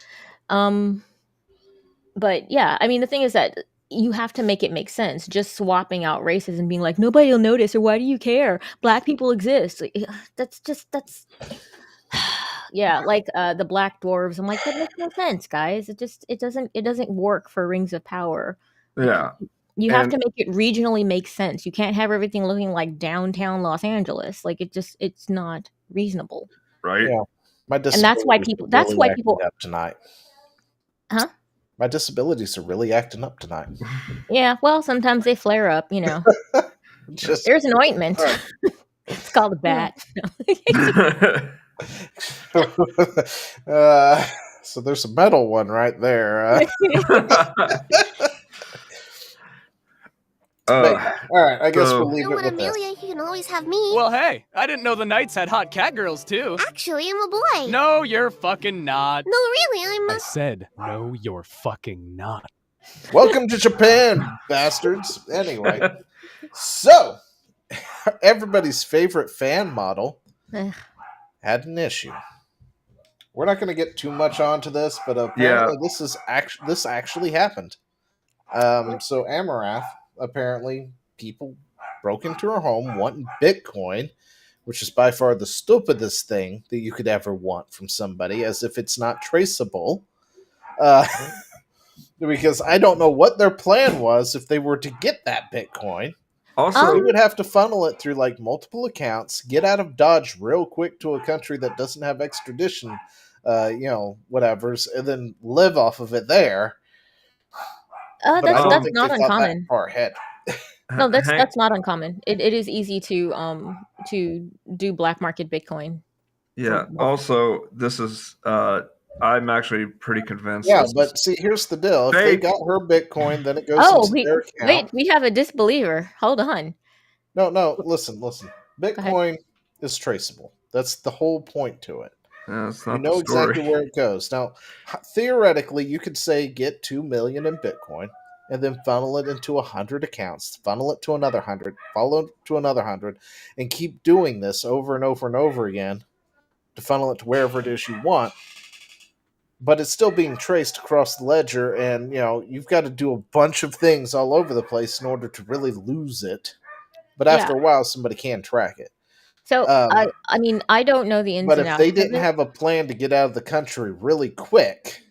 But yeah, I mean the thing is that you have to make it make sense. Just swapping out races and being like nobody will notice or why do you care? Black people exist. That's yeah, like the black dwarves. I'm like that makes no sense, guys. It doesn't work for Rings of Power. Yeah. You have to make it regionally make sense. You can't have everything looking like downtown Los Angeles. Like it's not reasonable. Right. Yeah. And that's why people up tonight. Huh? My disabilities are really acting up tonight. Yeah, well, sometimes they flare up, There's an ointment. It's called a bat. So there's a metal one right there. All right, I guess we'll leave it with Amelia, you can always have me. Well, hey, I didn't know the Knights had hot cat girls too. Actually, I'm a boy. No, you're fucking not. No, really, I'm I said, no, you're fucking not. Welcome to Japan, bastards. Anyway, so everybody's favorite fan model had an issue. We're not going to get too much onto this, but apparently this actually happened. So Amarath, apparently people broke into her home wanting Bitcoin, which is by far the stupidest thing that you could ever want from somebody, as if it's not traceable. Uh, because I don't know what their plan was if they were to get that Bitcoin. Also, They would have to funnel it through like multiple accounts, get out of Dodge real quick to a country that doesn't have extradition, whatever's, and then live off of it there. But I don't That's think not they thought that uncommon. far ahead. No, Hank, that's not uncommon. It is easy to do black market Bitcoin. yeah. For- Also, this is I'm actually pretty convinced. Yeah, this is but see, here's the deal: if they fake. got her Bitcoin, then it goes Oh, into their account. wait, we have a disbeliever. Hold on. No, listen. Go ahead. Bitcoin is traceable. That's the whole point to it. That's You not know the story. exactly where it goes. Now, theoretically, you could say get 2 million in Bitcoin and then funnel it into 100 accounts, funnel it to another 100, follow it to another 100, and keep doing this over and over and over again to funnel it to wherever it is you want. But it's still being traced across the ledger, and you've got to do a bunch of things all over the place in order to really lose it. But after a while, somebody can track it. So I mean, I don't know the ins But and if outs they of didn't it. have a plan to get out of the country really quick,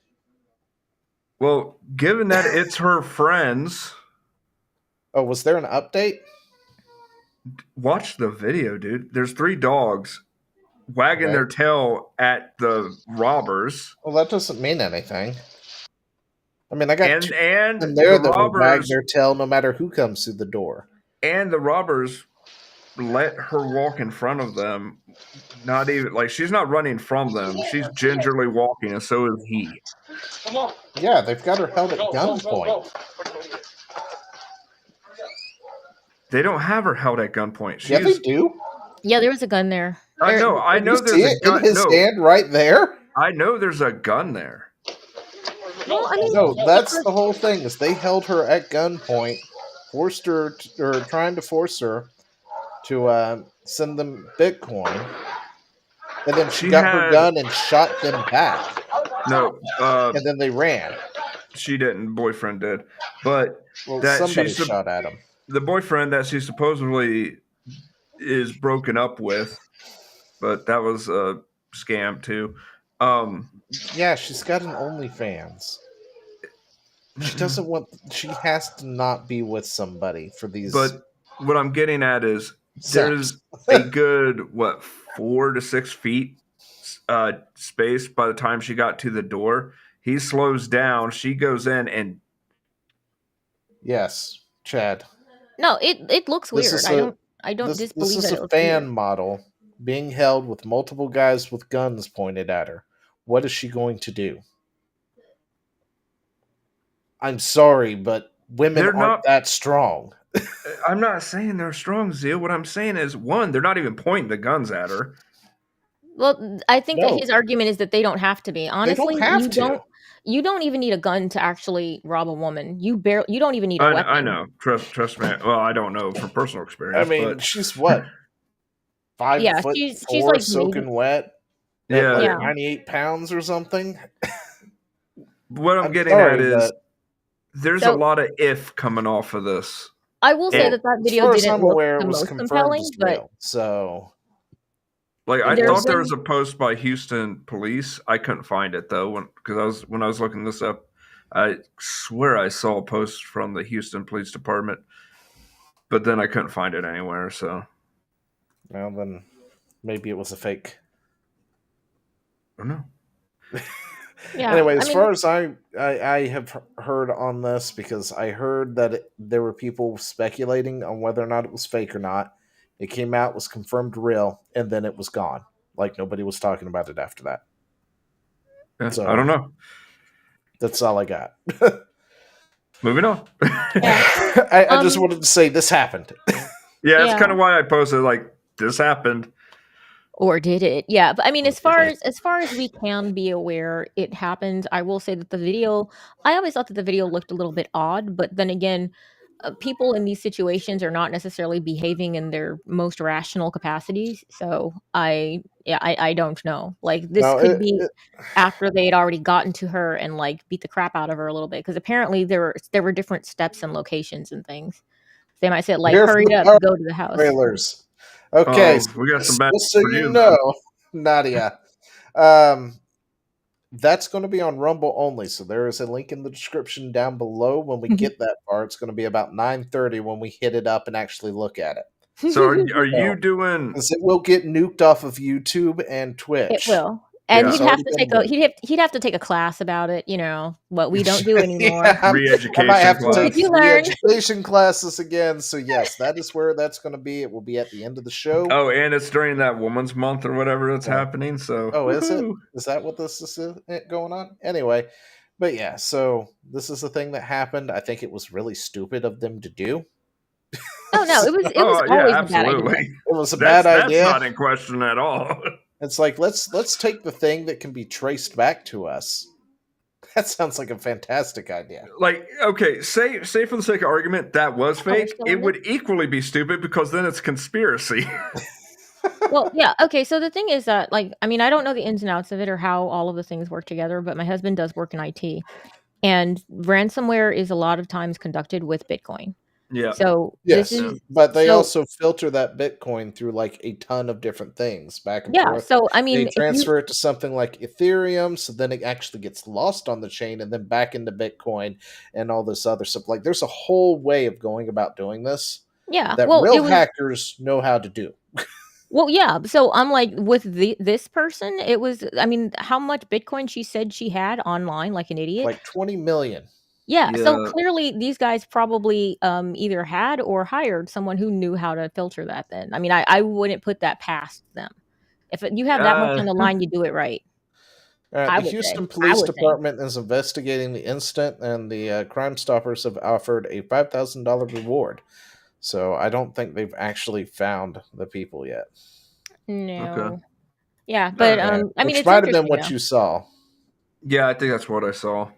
Well, given that it's her friends, was there an update? watch the video, dude. There's 3 dogs wagging Okay. their tail at the robbers, Well, that doesn't mean anything. I mean, I got and two and in there the that will wag robbers their tail no matter who comes through the door. and the robbers let her walk in front of them. Not even like she's not running from them. She's gingerly walking, and so is he. Yeah, they've got her held at gunpoint. They don't have her held at gunpoint. Yeah, they do. Yeah, there was a gun there. I There- know. I know. You see There's a it gun. in his No, hand right there? I know. There's a gun there. Well, I mean, No, that's the whole thing. Is they held her at gunpoint, forced her, or trying to force her to send them Bitcoin, and then she got her gun and shot them back, No, and then they ran. she didn't. Boyfriend did, but Well, that somebody she's shot at him. the boyfriend that she supposedly is broken up with, but that was a scam too. Yeah, she's got an OnlyFans. She doesn't want. She has to not be with somebody for these. But what I'm getting at is sex. there's a good 4 to 6 feet space by the time she got to the door. He slows down. She goes in, and Yes, Chad. no, it looks This weird. is I don't This disbelieve is that it a looks fan weird. model being held with multiple guys with guns pointed at her. What is she going to do? I'm sorry, but women They're aren't not- that strong. I'm not saying they're strong, Zia. What I'm saying is, one, they're not even pointing the guns at her. Well, I think No. that his argument is that they don't have to be. Honestly, have you to. don't. You don't even need a gun to actually rob a woman. You don't even need a weapon. I know. Trust me. Well, I don't know from personal I experience. mean, but she's what? 5 Yeah, foot she's 4, like soaking maybe- wet. Yeah. At, Yeah. 98 pounds or something. what I'm I'm getting sorry, at is but there's So- a lot of if coming off of this. I will say Well, that as video far as didn't I'm look aware, the it was most confirmed compelling, as but real. So Like I There's thought there been- was a post by Houston police. I couldn't find it though because when I was looking this up, I swear I saw a post from the Houston Police Department, but then I couldn't find it anywhere. So well, then maybe it was a fake. I don't know. yeah. Anyway, I as mean, far as I have heard on this, because I heard that there were people speculating on whether or not it was fake or not. It came out, was confirmed real, and then it was gone. Like nobody was talking about it after that. Yeah, So- I don't know. That's all I got. Moving on. Yeah. I just wanted to say this happened. Yeah, that's Yeah. kind of why I posted like this happened. or did it? Yeah, but I mean, as far Okay. as we can be aware, it happened. I will say that the video. I always thought that the video looked a little bit odd, but then again, people in these situations are not necessarily behaving in their most rational capacities. So I don't know. Like this No, could be after they had already gotten to her and like beat the crap out of her a little bit, because apparently there were different steps and locations and things. They might say like, Here for hurry the up, power go to the house. trailers. Okay, We got some bad just so for you you. know, Nadia. That's going to be on Rumble only. So there is a link in the description down below. When we get that far, it's going to be about 9:30 when we hit it up and actually look at it. So are you doing? Because it will get nuked off of YouTube and Twitch. It will. And Yeah. he'd have to take he'd have to take a class about it, what we don't do anymore. I Re-education might have to class. take You learn. re-education classes again. So yes, that is where that's going to be. It will be at the end of the show. Oh, and it's during that Women's Month or whatever that's Yeah. happening. So Oh, is it? woohoo. Is that what this is going on? Anyway, but yeah, so this is the thing that happened. I think it was really stupid of them to do. Oh no, it was Oh, always yeah, a bad idea. absolutely. It was a bad idea. That's not in question at all. It's like let's take the thing that can be traced back to us. That sounds like a fantastic idea. Like, okay, say for the sake of argument that was fake, still it in would equally be stupid because then it's conspiracy. Well, yeah, okay, so the thing is that, I don't know the ins and outs of it or how all of the things work together, but my husband does work in IT. And ransomware is a lot of times conducted with Bitcoin. Yeah. So Yes, this is but they so- also filter that Bitcoin through like a ton of different things back and yeah. forth. So They if you- transfer it to something like Ethereum, so then it actually gets lost on the chain and then back into Bitcoin and all this other stuff. Like there's a whole way of going about doing this yeah, that well, real hackers know how to do. well, yeah. So I'm like with this person, it was. How much Bitcoin she said she had online, like an idiot. Like 20 million. Yeah, so Yeah. clearly these guys probably either had or hired someone who knew how to filter that then. I wouldn't put that past them. If you have that much on the line, you do it right. I The would Houston say. Police I would think. Department is investigating the incident, and the Crime Stoppers have offered a $5,000 reward. So I don't think they've actually found the people yet. No. Yeah, but Which it's might have been interesting, what though. you saw. Yeah, I think that's what I saw.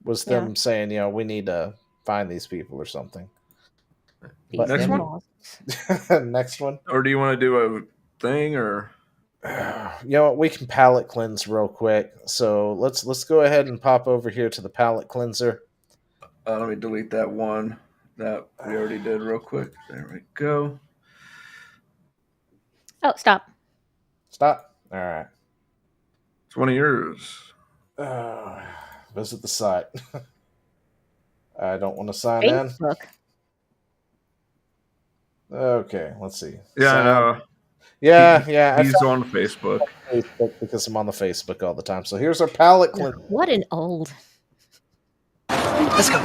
Was Yeah. them saying, we need to find these people or something. These But Next Emma- one? animals. Next one. Or do you want to do a thing or? We can palate cleanse real quick. So let's go ahead and pop over here to the palate cleanser. Let me delete that one that we already did real quick. There we go. Oh, stop. Stop. All right. It's one of yours. Visit the site. I don't want to sign in. Facebook. Okay, let's see. Yeah, I know. Yeah. I He's found on Facebook. Facebook because I'm on the Facebook all the time. So here's our palette cleanser. What an old. Let's go.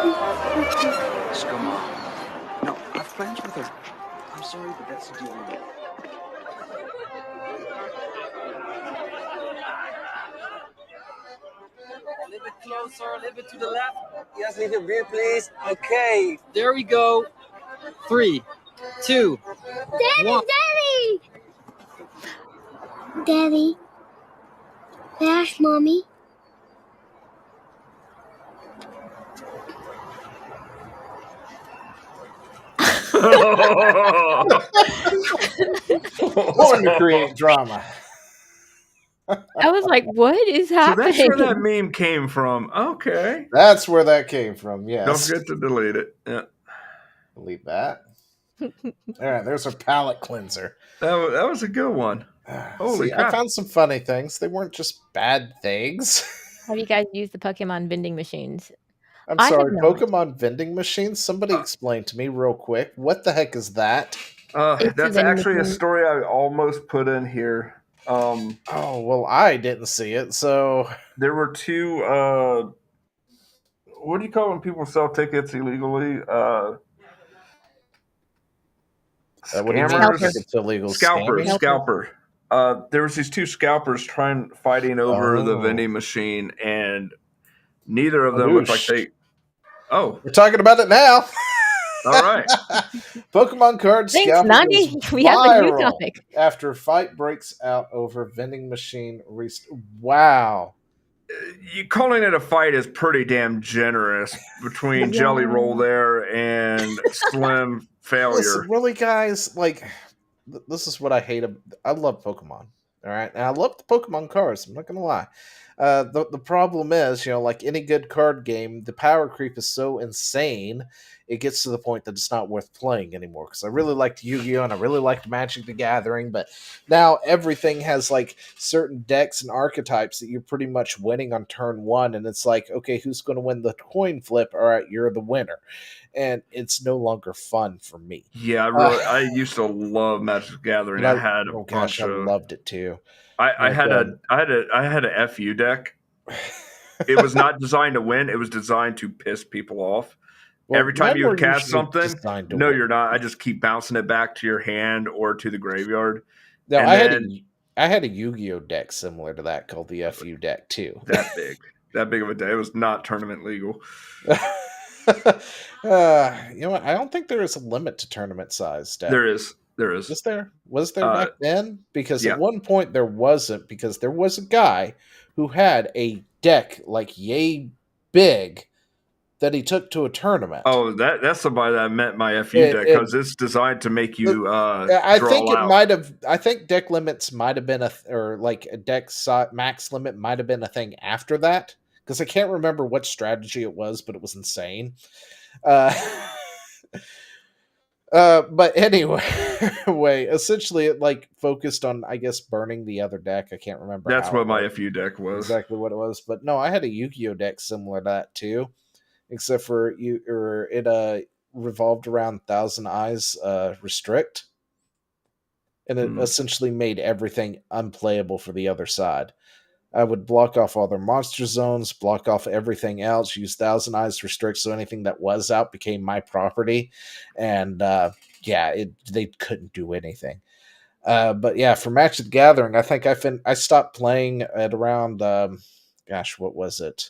Let's go, Mom. No, I have plans with her. I'm sorry, but that's the deal we made. A little bit closer, a little bit to the left. Yes, leave it rear, please. Okay, there we go. 3, 2, Daddy, 1. Daddy! Daddy. Dash, Mommy. Born to create drama. I was like, what is So happening? that's where that meme came from. Okay. That's where that came from. Don't Yes. forget to delete it. Yeah. Delete that. All right, there's our palette cleanser. That was a good one. Holy See, crap. I found some funny things. They weren't just bad things. Have you guys used the Pokemon vending machines? I'm I have sorry, not. Pokemon vending machines? Somebody explain to me real quick. What the heck is that? It's That's a actually a machine. story I almost put in here. Oh, well, I didn't see it, so... There were two. What do you call when people sell tickets illegally? what do you mean? Scammers? It's illegal. Scalpers. Scamming? Scalper. There was these two scalpers fighting over the Oh. vending machine, and neither of them looked like Oosh. they. Oh, We're talking about it now. all right. Pokemon card Thanks, scalper Nani. goes We have a new viral topic. after fight breaks out over vending machine Wow. You calling it a fight is pretty damn generous between Jelly Roll there and Slim Failure. Listen, really, guys, like, this is what I hate. I love Pokemon, all right? And I love the Pokemon cards, I'm not going to lie. The problem is, like any good card game, the power creep is so insane. it gets to the point that it's not worth playing anymore. Because I really liked Yu-Gi-Oh! And I really liked Magic the Gathering, but now everything has like certain decks and archetypes that you're pretty much winning on turn one, and it's like, okay, who's going to win the coin flip? All right, you're the winner, and it's no longer fun for me. Yeah, I used to love Magic the Gathering. And I had a bunch I of. loved it too. I had a FU deck. It was not designed to win. It was designed to piss people off. Well, Every time mine you were would cast usually something, designed to no, win. you're not. I just keep bouncing it back to your hand or to the graveyard. No, And I had a Yu-Gi-Oh deck similar to that called the FU deck too. That big of a day. It was not tournament legal. You know what? I don't think there is a limit to tournament size deck. There is. Was there? Was there back then? Because yeah. at one point there wasn't, because there was a guy who had a deck like yay big that he took to a tournament. Oh, that's somebody that met my FU deck, because it's designed to make you I think out. it might have. I think deck limits might have been or like a deck max limit might have been a thing after that, because I can't remember what strategy it was, but it was insane. But anyway, essentially it like focused on, I guess, burning the other deck. I can't remember. That's what my FU deck was. Exactly what it was. But no, I had a Yu-Gi-Oh deck similar to that too, except for it revolved around Thousand Eyes restrict, and it essentially made everything unplayable for the other side. I would block off all their monster zones, block off everything else, use Thousand Eyes restrict, so anything that was out became my property. And they couldn't do anything. But yeah, for Magic the Gathering, I think I stopped playing at around, what was it?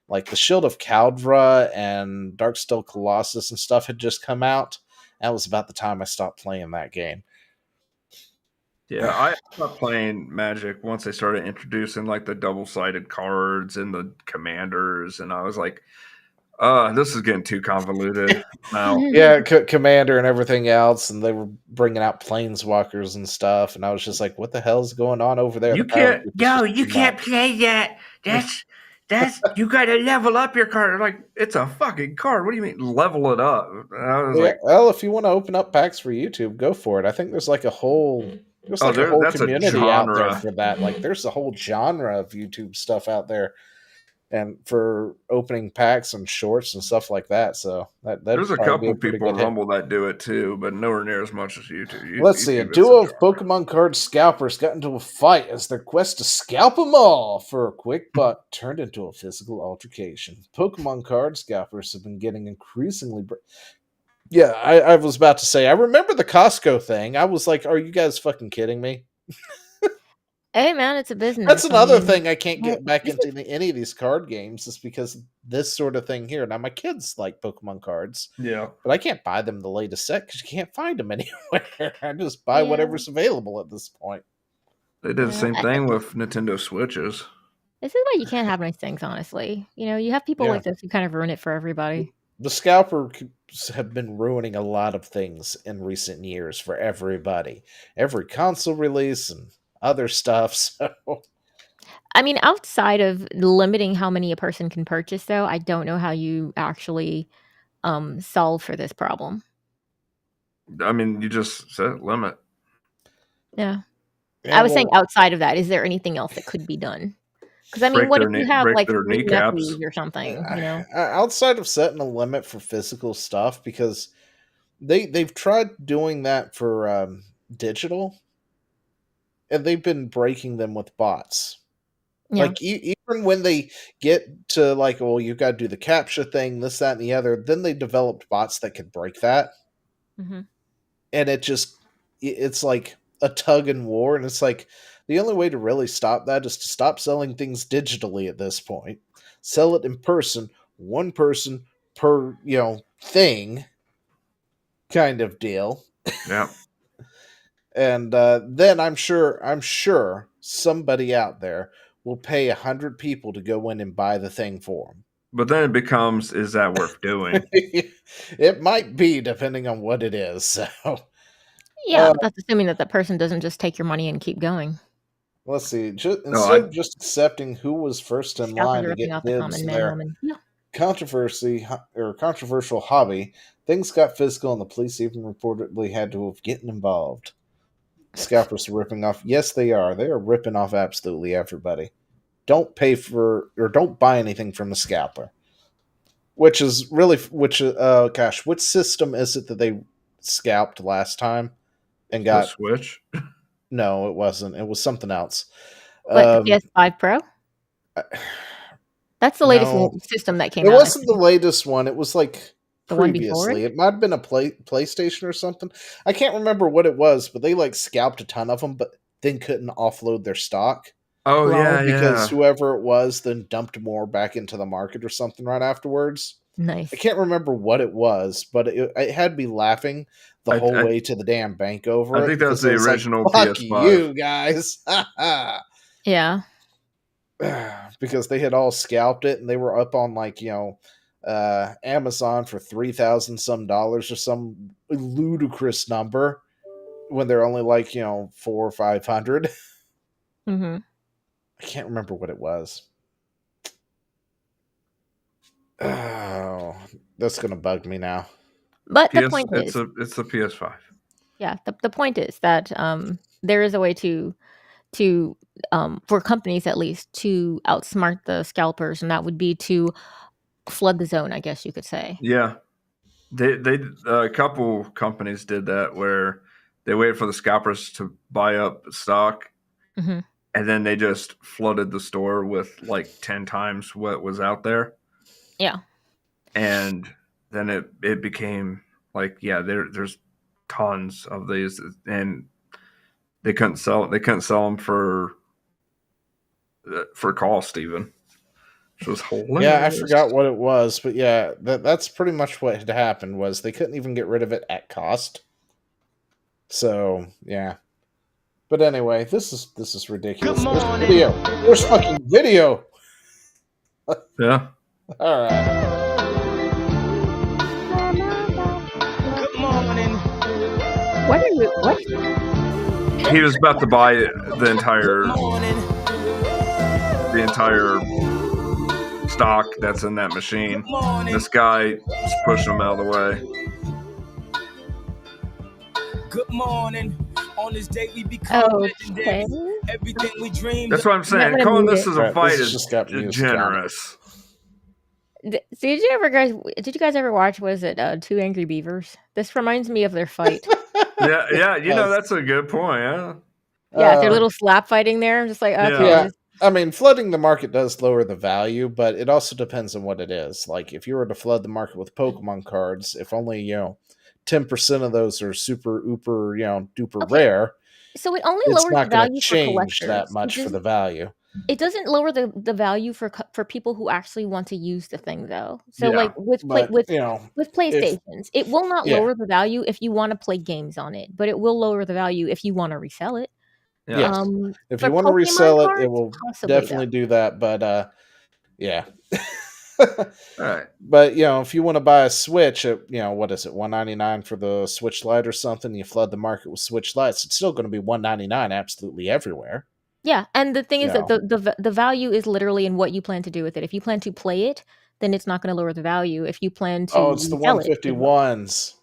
Like the Shield of Kaldra and Darksteel Colossus and stuff had just come out. That was about the time I stopped playing that game. Yeah, I stopped playing Magic once they started introducing like the double-sided cards and the commanders, and I was like, this is getting too convoluted now. Yeah, Commander and everything else, and they were bringing out Planeswalkers and stuff, and I was just like, what the hell's going on over there? You can't play that. That's you got to level up your card. Like, it's a fucking card. What do you mean level it up? And I was like, well, if you want to open up packs for YouTube, go for it. I think there's like a whole community out there for that. Like, there's a whole genre of YouTube stuff out there, and for opening packs and shorts and stuff like that. So there's a couple people on Rumble that do it too, but nowhere near as much as YouTube. Let's see. A duo of Pokemon card scalpers got into a fight as their quest to scalp them all for a quick buck turned into a physical altercation. Pokemon card scalpers have been getting increasingly. Yeah, I was about to say, I remember the Costco thing. I was like, are you guys fucking kidding me? Hey, man, it's a business. That's another thing I can't get back into any of these card games, is because this sort of thing here. Now, my kids like Pokemon cards. Yeah. But I can't buy them the latest set because you can't find them anywhere. I just buy whatever's available at this point. They did the same thing with Nintendo Switches. This is why you can't have nice things, honestly. You know, you have people like this who kind of ruin it for everybody. The scalpers have been ruining a lot of things in recent years for everybody. Every console release and other stuff. So, I mean, outside of limiting how many a person can purchase, though, I don't know how you actually solve for this problem. I mean, you just set limit. Yeah. I was saying outside of that, is there anything else that could be done? Because I mean, what if you have like 3 nephews or something? You know, outside of setting a limit for physical stuff, because they've tried doing that for digital, and they've been breaking them with bots. Yeah. Like even when they get to like, well, you've got to do the capture thing, this, that, and the other, then they developed bots that could break that. Mm-hmm. And it's like a tug and war, and it's like the only way to really stop that is to stop selling things digitally at this point. Sell it in person, one person per, thing kind of deal. Yeah. And then I'm sure somebody out there will pay 100 people to go in and buy the thing for them. But then it becomes, is that worth doing? It might be, depending on what it is. So, yeah, that's assuming that the person doesn't just take your money and keep going. Let's see. Instead of just accepting who was first in line to get bids in their controversial hobby, things got physical and the police even reportedly had to have gotten involved. Scalpers are ripping off. Yes, they are. They are ripping off absolutely everybody. Don't pay for or don't buy anything from the scalper. Which is really which system is it that they scalped last time and The got? Switch. No, it wasn't. It was something else. What, the PS5 Pro? That's the latest system that came out. It wasn't the latest one. It was like the one before previously. It might have been a PlayStation or something. I can't remember what it was, but they like scalped a ton of them, but then couldn't offload their stock. Oh yeah, because whoever it was then dumped more back into the market or something right afterwards. Nice. I can't remember what it was, but it had me laughing the whole way to the damn bank over it. I think that was the original like, PS5. Fuck you guys. Yeah. Because they had all scalped it and they were up on like, Amazon for $3,000 some dollars or some ludicrous number when they're only like, 400 or 500. Mm-hmm. I can't remember what it was. Oh, that's gonna bug me now. But the point is, it's the PS5. Yeah, the point is that there is a way to for companies at least to outsmart the scalpers, and that would be to flood the zone, I guess you could say. Yeah, they a couple companies did that where they waited for the scalpers to buy up stock, mm-hmm. and then they just flooded the store with like 10 times what was out there. Yeah, and then it became like, there's tons of these, and they couldn't sell them for cost even, which was hilarious. Yeah, I forgot what it was, but yeah, that's pretty much what had happened. Was they couldn't even get rid of it at cost. So yeah, but anyway, this is ridiculous. There's video. There's fucking video. Yeah. All right. What are you? What? He was about to buy the entire stock that's in that machine. This guy was pushing him out of the way. Good morning. On this day we become legendary. Everything we dreamed. That's what I'm saying. Calling this as a fight is generous. Did you guys ever watch? Was it Two Angry Beavers? This reminds me of their fight. Yeah, that's a good point. Yeah, their little slap fighting there. I'm just like, okay. Yeah. I mean, flooding the market does lower the value, but it also depends on what it is. Like, if you were to flood the market with Pokemon cards, if only 10% of those are super duper rare. So it only lowers the value for collectors. Change that much for the value. It doesn't lower the value for people who actually want to use the thing, though. So, like with PlayStations, it will not lower the value if you want to play games on it, but it will lower the value if you want to resell it. Yeah. If you want to resell it, it will definitely do that. But yeah. All right. But if you want to buy a Switch at what is it, $199 for the Switch Lite or something, you flood the market with Switch Lites, it's still going to be $199 absolutely everywhere. Yeah, and the thing is that the value is literally in what you plan to do with it. If you plan to play it, then it's not going to lower the value. If you plan to it's the 151s.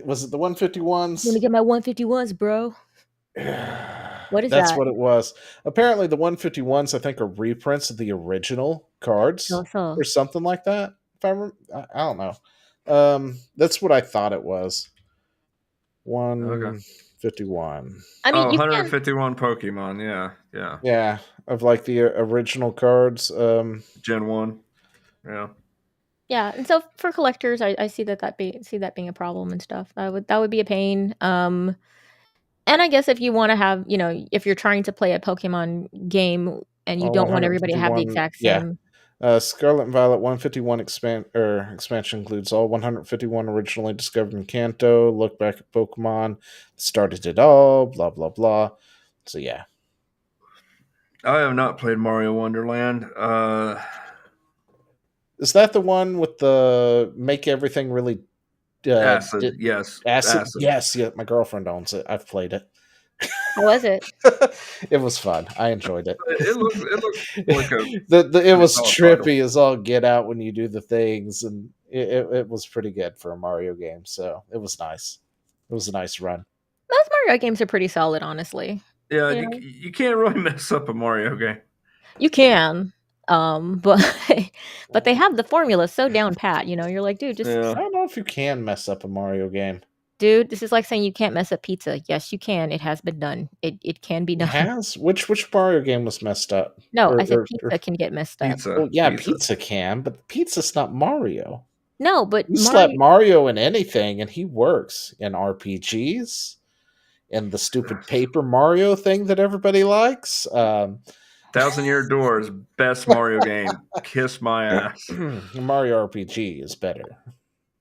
Was it the 151s? Let me get my 151s, bro. What is that? That's what it was. Apparently, the 151s, I think, are reprints of the original cards or something like that. If I don't know. That's what I thought it was. 151. I mean, 151 Pokemon. Yeah, of like the original cards. Gen 1. Yeah. Yeah, and so for collectors, I see that being a problem and stuff. That would be a pain. And I guess if you want to have, if you're trying to play a Pokemon game and you don't want everybody to have the exact same. Scarlet and Violet 151 expansion includes all 151 originally discovered in Kanto. Look back at Pokemon, started it all, blah, blah, blah. So, yeah. I have not played Mario Wonderland. Is that the one with the make everything really... acid, yes. Acid? Yes, yeah. My girlfriend owns it. I've played it. How was it? It was fun. I enjoyed it. It looked like a It was solid title. trippy as all get out when you do the things, and it was pretty good for a Mario game. So it was nice. It was a nice run. Most Mario games are pretty solid, honestly. Yeah, You know? you can't really mess up a Mario game. You can, but but they have the formula so down pat. You know, you're like, dude, just I Yeah. don't know if you can mess up a Mario game. dude, this is like saying you can't mess up pizza. Yes, you can. It has been done. It can be It done. has which Mario game was messed up? No, Or- I said or- pizza can get messed up. Pizza. Well, yeah, pizza can, but pizza's not Mario. No, but You slap Mario in anything, and he works in RPGs, and the stupid Paper Mario thing that everybody likes. 1,000-Year Doors, best Mario game. Kiss my ass. Mario RPG is better.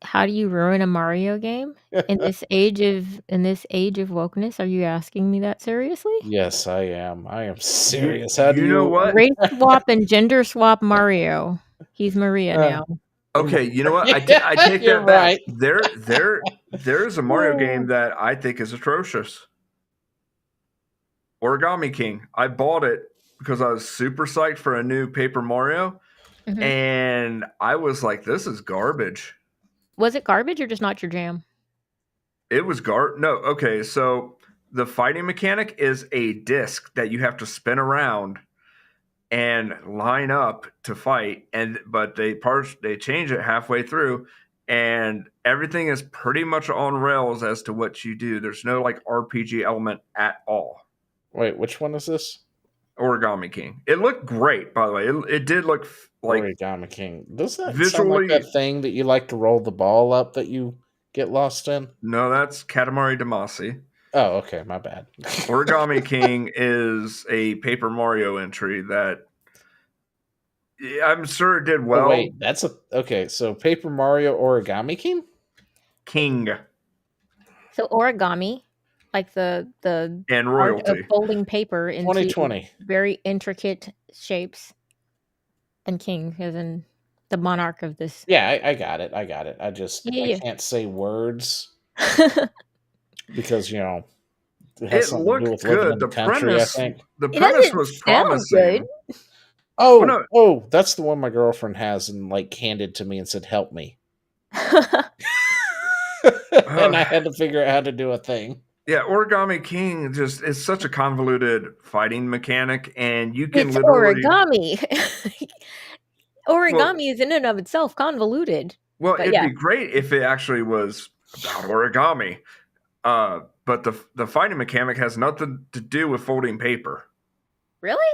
how do you ruin a Mario game in this age of wokeness? Are you asking me that seriously? Yes, I am. I am serious. How do You know what? Race swap and gender swap Mario. He's Maria now. Okay, you know what? I take You're that back. right. There's a Mario game that I think is atrocious. Origami King. I bought it because I was super psyched for a new Paper Mario, Mhm. and I was like, "This is garbage." Was it garbage or just not your jam? It was No, okay. So the fighting mechanic is a disc that you have to spin around and line up to fight, but they change it halfway through, and everything is pretty much on rails as to what you do. There's no like RPG element at all. Wait, which one is this? Origami King. It looked great, by the way. It did look like Origami King. Does that sound visually- like that thing that you like to roll the ball up that you get lost in? No, that's Katamari Damacy. Oh, okay, my bad. Origami King is a Paper Mario entry that I'm sure it did well. Oh, wait, that's okay. So Paper Mario Origami King? King So origami, like the and art of royalty. folding paper into 2020. very intricate shapes, and king as in the monarch of this. Yeah, I got it. I just Yeah. I can't say words because it has It something to do looked with living good. in The the country. premise, I think. the It premise doesn't was sound promising. good. Oh, no. oh, that's the one my girlfriend has and like handed to me and said, "Help me," and I had to figure out how to do a thing. Yeah, Origami King just is such a convoluted fighting mechanic, and you can It's literally origami. Origami is in and of itself convoluted. Well, but it'd yeah. be great if it actually was about origami. But the fighting mechanic has nothing to do with folding paper. Really?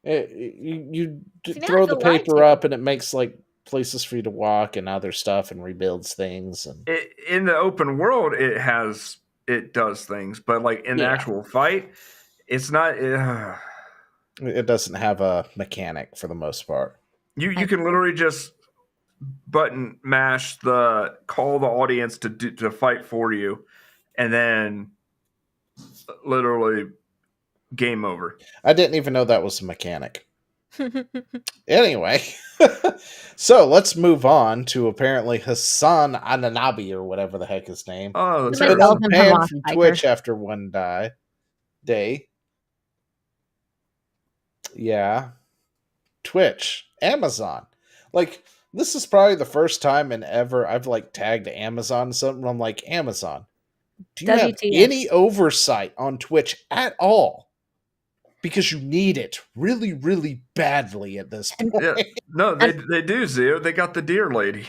You See, now I throw the feel lied paper to. up and it makes like places for you to walk and other stuff and rebuilds things. And In the open world, it does things, but like in the Yeah. actual fight, it's not. it doesn't have a mechanic for the most part. You can literally just button mash call the audience to fight for you, and then literally game over. I didn't even know that was a mechanic. Anyway, so let's move on to apparently Hassan Ananabi or whatever the heck his name. Oh, He's that's Somebody been calls him banned Hamas from Biker. Twitch after one day. Yeah. Twitch, Amazon. Like, this is probably the first time in ever I've like tagged Amazon in something. I'm like, Amazon, do you have WTF. any oversight on Twitch at all? Because you need it really, really badly at this point. Yeah. No, they do, Zio. They got the deer lady.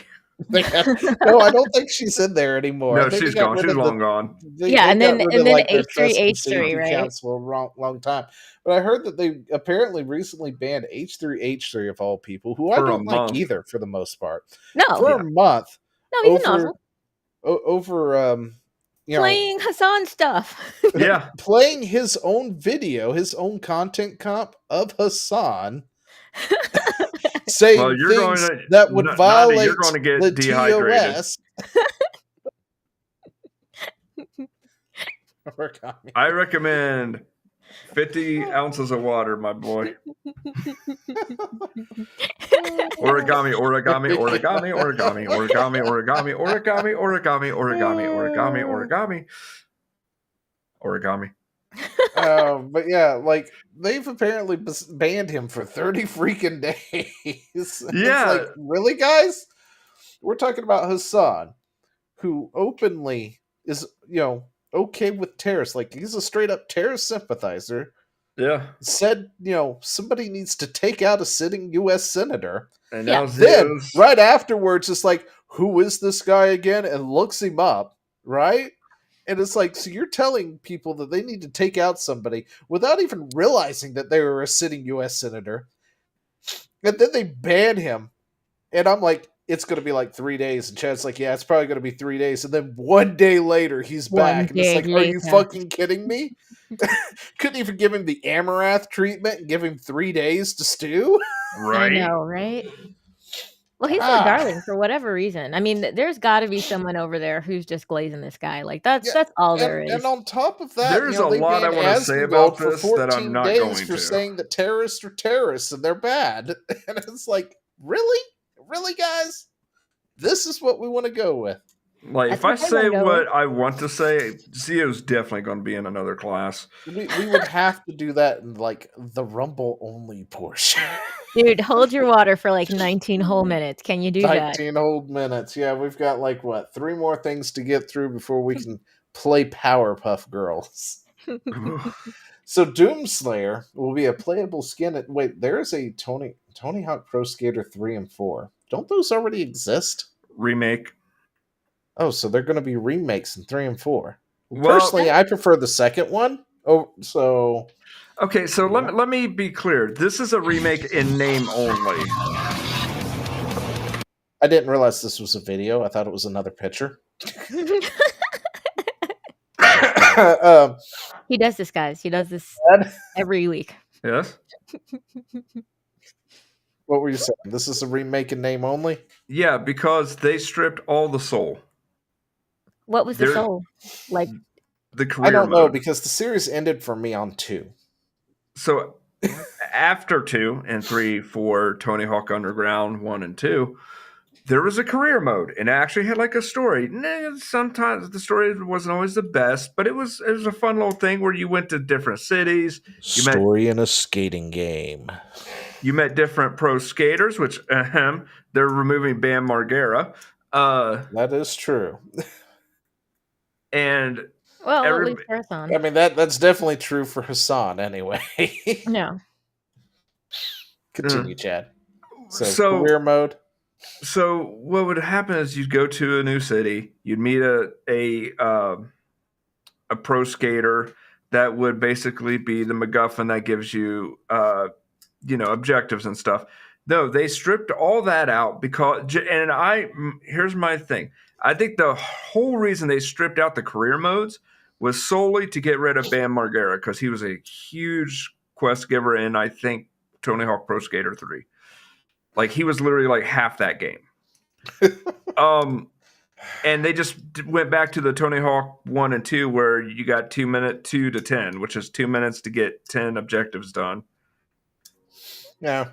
No, I don't think she's in there anymore. No, I think she's they got gone. rid She's of the- long gone. Yeah, and then- got rid and of, then like, their H3, trust and H3, safety right? council a long time. But I heard that they apparently recently banned H3 of all people, who I For a don't like month. either for the most part. No, For a month no, he's an over awful. Playing Hassan stuff. Yeah. playing his own video, his own content comp of Hassan, saying Well, you're things going to- that would Nandi, violate you're going to get the dehydrated. TOS. Origami. I recommend 50 ounces of water, my boy. Origami, origami, origami, origami, origami, origami, origami, origami, origami, origami, origami, origami. But yeah, like they've apparently banned him for 30 freaking days. It's Yeah. like, really, guys? We're talking about Hassan, who openly is, okay with terrorists. Like, he's a straight up terrorist sympathizer. Yeah. Said, somebody needs to take out a sitting U.S. senator. And Yeah. now Then, Zeus. right afterwards, it's like, who is this guy again? And looks him up, right? And it's like, so you're telling people that they need to take out somebody without even realizing that they were a sitting U.S. senator. And then they ban him. And I'm like, it's going to be like 3 days. And Chad's like, yeah, it's probably going to be 3 days. And then 1 day later, he's back. And it's like, are you fucking kidding me? Couldn't even give him the Amarath treatment and give him 3 days to stew? Right. I know, right? Well, he's so darling for whatever reason. I mean, there's got to be someone over there who's just glazing this guy. Like that's all there is. And on top of that, There's a they lot I banned want to say Asmongold about for this 14 that I'm not days going for to. saying that terrorists are terrorists and they're bad. And it's like, really? Really, guys? This is what we want to go with. Like, That's if I what I say wanna go what with. I want to say, Zio's definitely going to be in another class. We would have to do that in like the Rumble only portion. Dude, hold your water for like 19 whole minutes. Can you do that? 19 whole minutes. Yeah, we've got like 3 more things to get through before we can play Powerpuff Girls. So Doomslayer will be a playable skin. Wait, there is a Tony Hawk Pro Skater 3 and 4. Don't those already exist? Remake. Oh, so they're going to be remakes in 3 and 4. Well, Personally, I prefer the second one. Oh, so okay, so let me be clear. This is a remake in name only. I didn't realize this was a video. I thought it was another picture. He does this, guys. He does this every week. Yes? What were you saying? This is a remake in name only? Yeah, because they stripped all the soul. What was the soul? Like the career I don't know mode. because the series ended for me on 2. So after 2 and 3 for Tony Hawk Underground 1 and 2, there was a career mode and it actually had like a story. Sometimes the story wasn't always the best, but it was a fun little thing where you went to different cities. Story in a skating game. You met different pro skaters, which they're removing Bam Margera. That is true. And at least for Hassan. I mean that's definitely true for Hassan anyway. No. Continue, Chad. So career mode. So what would happen is you'd go to a new city, you'd meet a pro skater that would basically be the MacGuffin that gives you objectives and stuff. No, they stripped all that out here's my thing. I think the whole reason they stripped out the career modes was solely to get rid of Bam Margera because he was a huge quest giver in, I think, Tony Hawk Pro Skater 3. Like, he was literally like half that game. And they just went back to the Tony Hawk 1 and 2 where you got 2 minute 2 to 10, which is 2 minutes to get 10 objectives done. Yeah.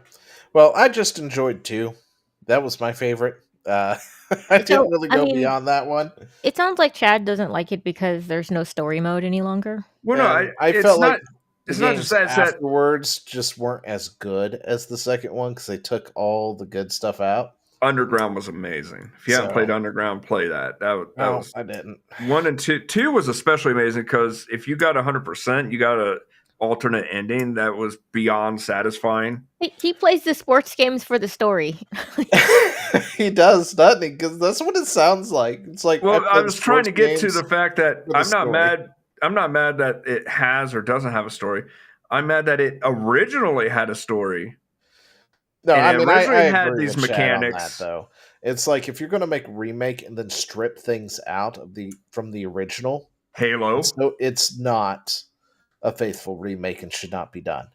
Well, I just enjoyed 2. That was my favorite. I didn't really go beyond that one. It sounds like Chad doesn't like it because there's no story mode any longer. Well, no, I felt like it's not just that. Afterwards, just weren't as good as the second one because they took all the good stuff out. Underground was amazing. If you haven't played Underground, play that. I didn't. 1 and 2. 2 was especially amazing because if you got 100%, you got a alternate ending that was beyond satisfying. He plays the sports games for the story. He does, doesn't he? Because that's what it sounds like. It's like, well, I was trying to get to the fact that I'm not mad that it has or doesn't have a story. I'm mad that it originally had a story. No, and I mean, I had agree these with mechanics. Chad on that, though. It's like if you're going to make a remake and then strip things out from the original Halo, so it's not a faithful remake and should not be done.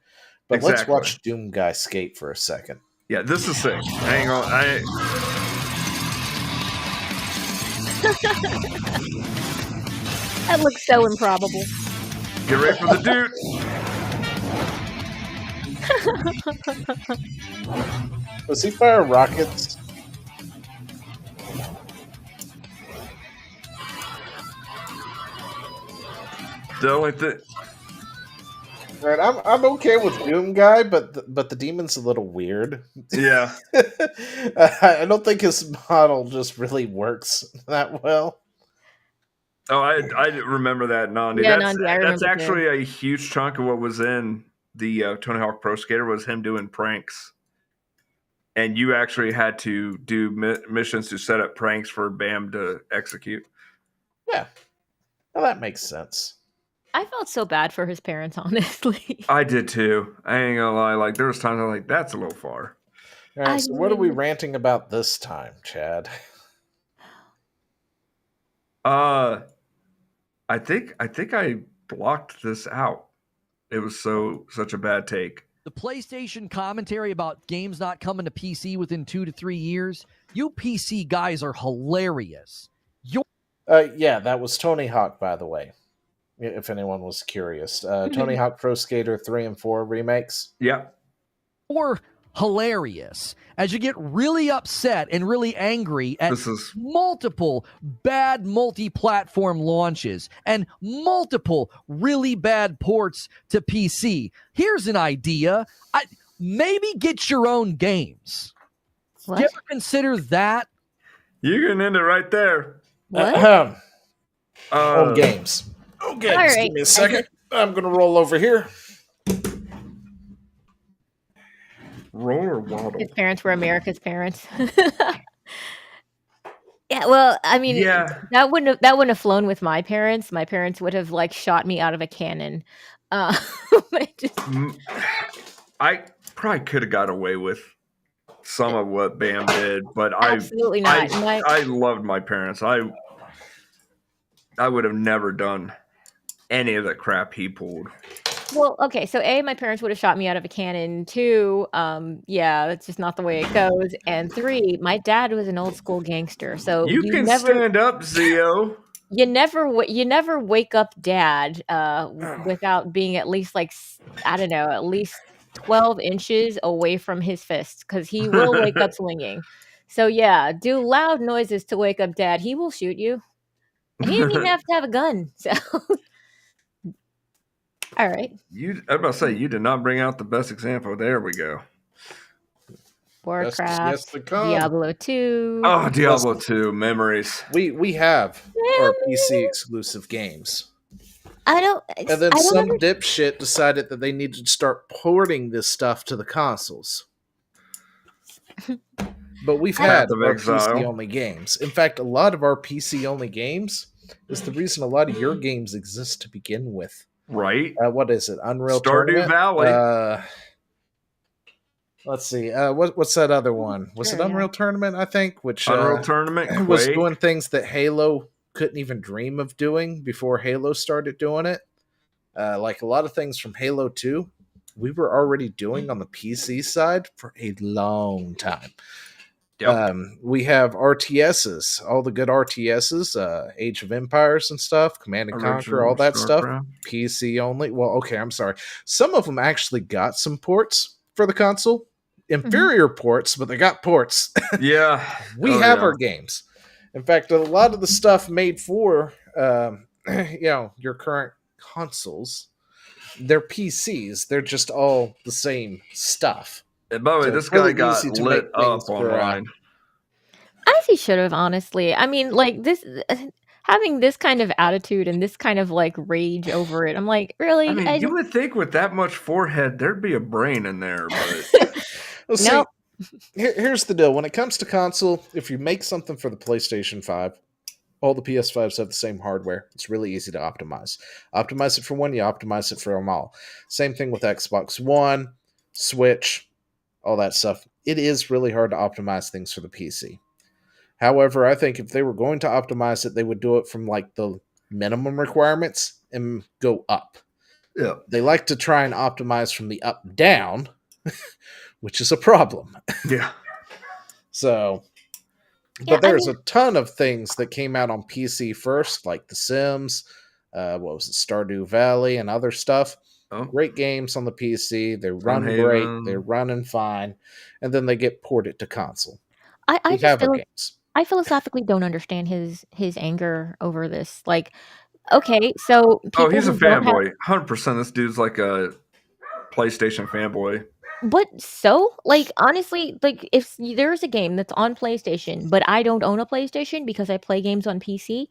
But let's watch Doom Guy skate for a second. Yeah, this is sick. Hang on, That looks so improbable. Get ready for the dude. Was he fire rockets? The only thing. Right, I'm okay with Doom Guy, but the demon's a little weird. Yeah. I don't think his model just really works that well. Oh, I remember that, Nandi. Yeah, Nandi, I That's remember too. actually a huge chunk of what was in the Tony Hawk Pro Skater was him doing pranks. And you actually had to do missions to set up pranks for Bam to execute. Yeah, well, that makes sense. I felt so bad for his parents, honestly. I did too. I ain't gonna lie. Like there was times I'm like, that's a little far. All right, I so what are we mean- ranting about this time, Chad? I think I blocked this out. It was such a bad take. The PlayStation commentary about games not coming to PC within 2 to 3 years. You PC guys are hilarious. Yeah, that was Tony Hawk, by the way. If anyone was curious, Tony Hawk Pro Skater 3 and 4 remakes. Yeah. Or hilarious as you get really upset and really angry at multiple bad multi-platform launches and multiple really bad ports to PC. Here's an idea. Maybe get your own games. What? Do you ever consider that? You can end it right there. What? Own games. Okay, All just right. give me a second. I'm gonna roll over here. Roll or waddle? His parents were America's parents. Yeah, well, I mean, that wouldn't have flown with my parents. My parents would have like shot me out of a cannon. I probably could have got away with some of what Bam did, but absolutely not. I loved my parents. I would have never done any of the crap he pulled. Well, okay, so A, my parents would have shot me out of a cannon. 2, yeah, that's just not the way it goes. And 3, my dad was an old school gangster. So you can never stand up, Zio. You never wake up dad without being at least like, I don't know, at least 12 inches away from his fist, because he will wake up swinging. So yeah, do loud noises to wake up dad. He will shoot you. And he didn't even have to have a gun. So all right. I'm about to say you did not bring out the best example. There we go. Warcraft, Diablo 2. Oh, Diablo 2 memories. We have our PC exclusive games. And then some dipshit decided that they needed to start porting this stuff to the consoles. But we've had our PC only games. In fact, a lot of our PC only games is the reason a lot of your games exist to begin with. Right. What is it? Unreal Stardew Tournament? Valley. Let's see. What's that other one? Was it Unreal Tournament, I think? Which Unreal Tournament was doing things that Halo couldn't even dream of doing before Halo started doing it. Like a lot of things from Halo 2, we were already doing on the PC side for a long time. Yep. We have RTSs, all the good RTSs, Age of Empires and stuff, Command and Conquer, all that stuff. PC only. Well, okay, I'm sorry. Some of them actually got some ports for the console. Inferior ports, but they got ports. Yeah. We have our games. In fact, a lot of the stuff made for your current consoles, they're PCs. They're just all the same stuff. And by the way, this guy got lit up online. As he should have, honestly. I mean, like this, having this kind of attitude and this kind of like rage over it. I'm like, really? I mean, you would think with that much forehead, there'd be a brain in there, but well, see, here's the deal. When it comes to console, if you make something for the PlayStation 5, all the PS5s have the same hardware. It's really easy to optimize. Optimize it for one, you optimize it for them all. Same thing with Xbox One, Switch, all that stuff. It is really hard to optimize things for the PC. However, I think if they were going to optimize it, they would do it from like the minimum requirements and go up. Yeah. They like to try and optimize from the up down, which is a problem. Yeah. So, but there's a ton of things that came out on PC first, like The Sims, what was it, Stardew Valley, and other stuff. Oh. Great games on the PC. They run great. They're running fine. And then they get ported to console. I philosophically don't understand his anger over this. Like, okay, so he's a fanboy. 100%. This dude's like a PlayStation fanboy. But so, like, honestly, like, if there's a game that's on PlayStation, but I don't own a PlayStation because I play games on PC,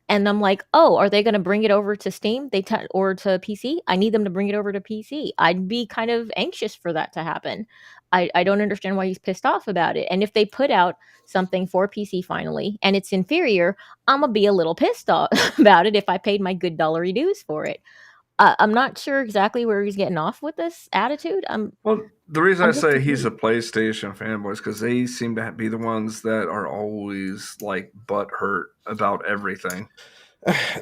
and I'm like, oh, are they going to bring it over to Steam? Or to PC? I need them to bring it over to PC. I'd be kind of anxious for that to happen. I don't understand why he's pissed off about it. And if they put out something for PC finally, and it's inferior, I'm gonna be a little pissed off about it if I paid my good dollary dues for it. I'm not sure exactly where he's getting off with this attitude. Well, the reason I'm I just say he's confused. a PlayStation fanboy is because they seem to be the ones that are always like butt hurt about everything.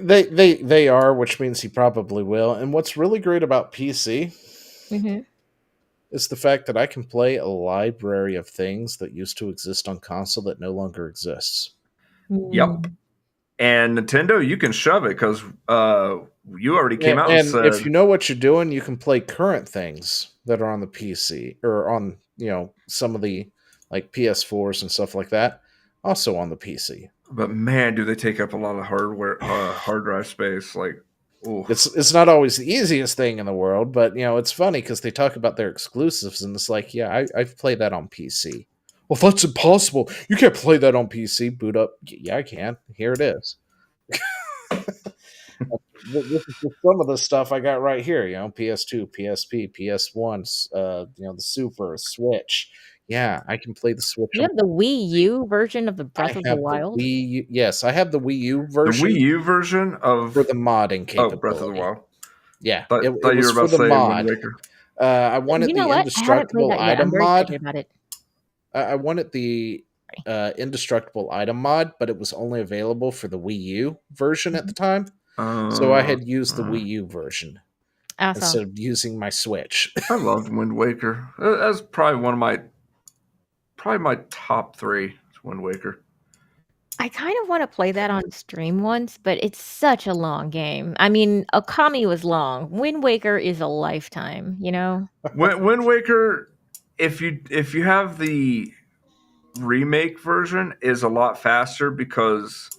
They are, which means he probably will. And what's really great about PC is the fact that I can play a library of things that used to exist on console that no longer exists. Yep. And Nintendo, you can shove it because you already came out and said, if you know what you're doing, you can play current things that are on the PC or on, some of the like PS4s and stuff like that, also on the PC. But man, do they take up a lot of hardware, hard drive space? Like, ooh. It's not always the easiest thing in the world, but it's funny because they talk about their exclusives, and it's like, yeah, I've played that on PC. Well, that's impossible. You can't play that on PC. Boot up. Yeah, I can. Here it is. This is just some of the stuff I got right here. PS2, PSP, PS1, the Super, Switch. Yeah, I can play the Switch. You have the Wii U version of the Breath of the Wild? Yes, I have the Wii U version. The Wii U version for the modding capability. Oh, Breath of the Wild. Yeah, thought it you was were about for to the say mod. Wind Waker. I wanted the indestructible item mod. About it. I wanted the indestructible item mod, but it was only available for the Wii U version at the time. So I had used the Wii U version instead of using my Switch. I loved Wind Waker. That's probably one of my top 3. Is Wind Waker. I kind of want to play that on stream once, but it's such a long game. I mean, Okami was long. Wind Waker is a lifetime, Wind Waker, if you have the remake version, is a lot faster because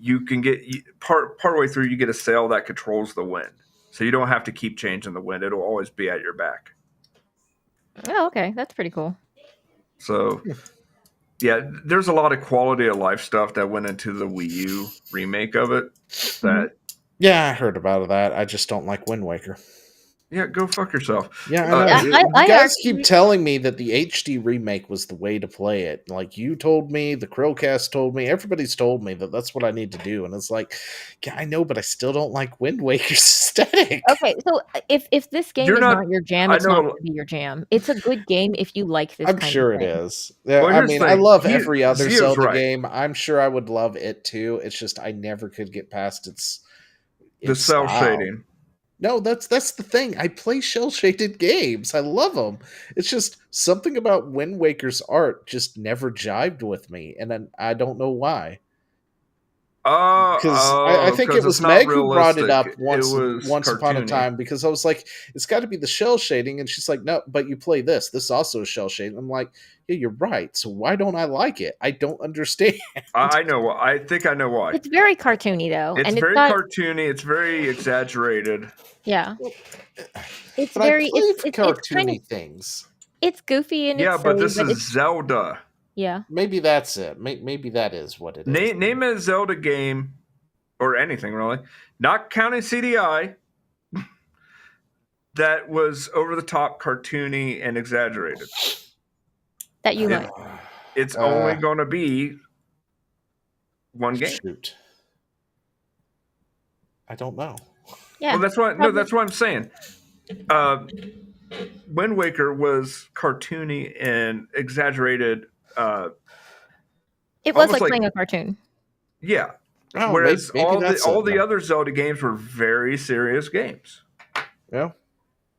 you can get partway through you get a sail that controls the wind, so you don't have to keep changing the wind. It'll always be at your back. Oh, okay, that's pretty cool. So yeah, there's a lot of quality of life stuff that went into the Wii U remake of it. Yeah, I heard about that. I just don't like Wind Waker. Yeah, go fuck yourself. Yeah, I know. You guys keep telling me that the HD remake was the way to play it. Like, you told me, the Krillcast told me, everybody's told me that that's what I need to do. And it's like, yeah, I know, but I still don't like Wind Waker's aesthetic. Okay, so if this game is not your jam, it's not going to be your jam. It's a good game if you like this I'm kind sure of it thing. is. Yeah, Well, I mean, I love every other Zio's Zelda game. I'm sure I would love it too. It's just I never could get past its cell style. shading. No, that's the thing. I play shell-shaded games. I love them. It's just something about Wind Waker's art just never jived with me, and I don't know why. Because I think it was Meg who brought it up once upon a time, because I was like, it's got to be the shell shading, and she's like, no, but you play this. This also is shell shading. I'm like, yeah, you're right. So why don't I like it? I don't understand. I know. I think I know why. It's very cartoony, though. It's very cartoony. It's very exaggerated. Yeah. It's but very it's cartoony it's kind of, things. It's goofy and it's but silly, this is Zelda. Yeah. Maybe that's it. Maybe that is what it is. Name a Zelda game, or anything really, not counting CDI, that was over the top, cartoony, and exaggerated. That you like. It's only going to be one game. Shoot. I don't know. Yeah. Well, that's what I'm saying. Wind Waker was cartoony and exaggerated. It was like playing a cartoon. Yeah. Oh, whereas maybe all the other Zelda games were very serious games. Yeah.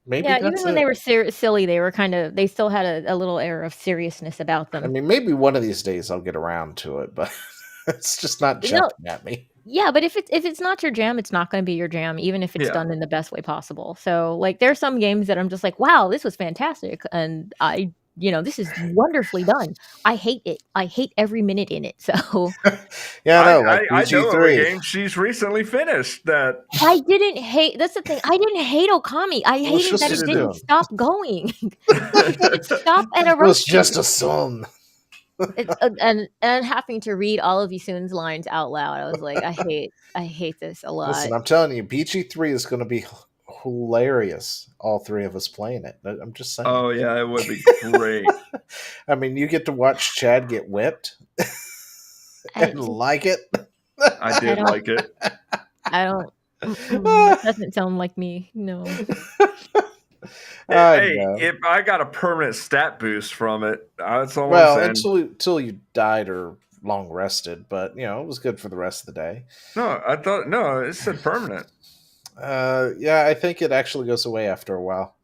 Maybe even when they were silly, they still had a little air of seriousness about them. I mean, maybe one of these days I'll get around to it, but it's just not jumping at me. Yeah, but if it's not your jam, it's not going to be your jam, even if it's done in the best way possible. So, like, there's some games that I'm just like, wow, this was fantastic, and I this is wonderfully done. I hate it. I hate every minute in it. So Yeah, I know. Like I know of a BG3. game she's recently finished that. I didn't hate. That's the thing. I didn't hate Okami. I It was hated that just it a didn't dune. stop going. It stop at a It was roast just a song. and having to read all of Yisun's lines out loud. I was like, I hate this a lot. Listen, I'm telling you, BG3 is going to be hilarious. All three of us playing it. I'm just saying. Oh yeah, it would be great. I mean, you get to watch Chad get whipped and like it. I did like it. I don't. That doesn't sound like me. No. Hey, if I got a permanent stat boost from it, that's all I'm saying. Until you died or long rested, but it was good for the rest of the day. No, it said permanent. Yeah, I think it actually goes away after a while.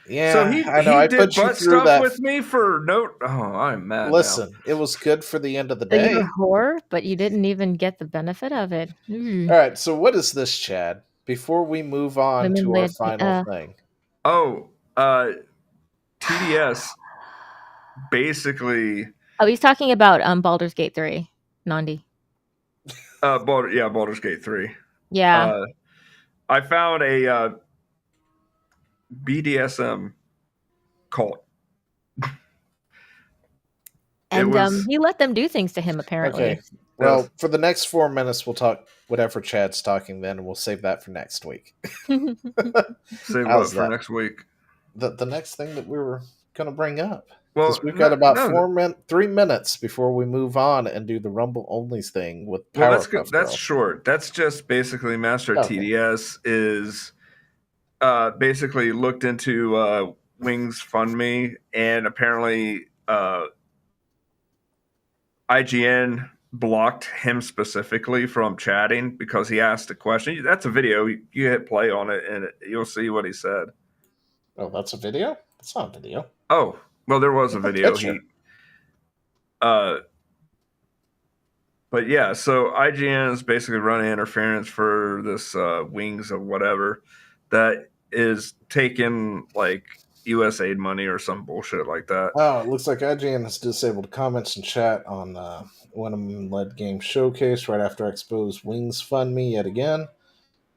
Yeah, so I know. I did put you butt through stuff that with me for no. Oh, I'm mad. Listen, it was good for the end of the So day. you're a whore, but you didn't even get the benefit of it. All right, so what is this, Chad? Before we move on to our final thing. Oh, TDS basically. Oh, he's talking about Baldur's Gate 3, Nandi. Baldur's Gate 3. Yeah. I found a BDSM cult. And he let them do things to him, apparently. Okay. Well, for the next 4 minutes, we'll talk whatever Chad's talking then, and we'll save that for next week. Save what for next week? The next thing that we were going to bring up. Well, we've got about 3 minutes before we move on and do the Rumble Onlys thing with Powerpuff Girls. That's short. That's just basically Master TDS is basically looked into Wings Fund Me, and apparently IGN blocked him specifically from chatting because he asked a question. That's a video. You hit play on it, and you'll see what he said. Oh, that's a video? That's not a video. Oh, well, there was a video. But yeah, so IGN is basically running interference for this Wings of whatever that is taking like U.S. aid money or some bullshit like that. Oh, it looks like IGN has disabled comments and chat on Women-led Game Showcase right after I exposed Wings Fund Me yet again.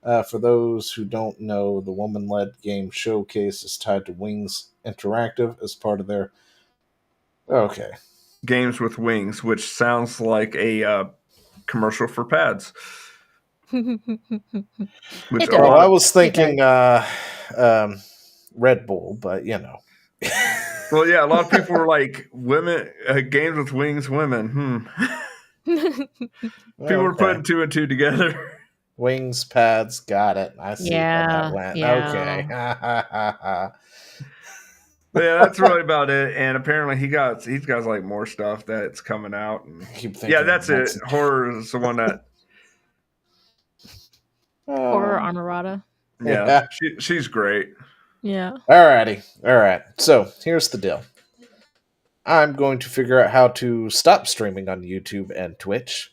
For those who don't know, the Woman-led Game Showcase is tied to Wings Interactive as part of their Games with Wings, which sounds like a commercial for pads. I was thinking Red Bull, but Well, yeah, a lot of people were like, "Women Games with Wings, women." People were putting 2 and 2 together. Wings, pads, got it. I see how that went. Okay. Yeah, that's really about it. And apparently he's got like more stuff that's coming out. And that's it. Horror is the one that Horror Armorata. Yeah, she's great. Yeah. Alrighty. All right. So here's the deal. I'm going to figure out how to stop streaming on YouTube and Twitch.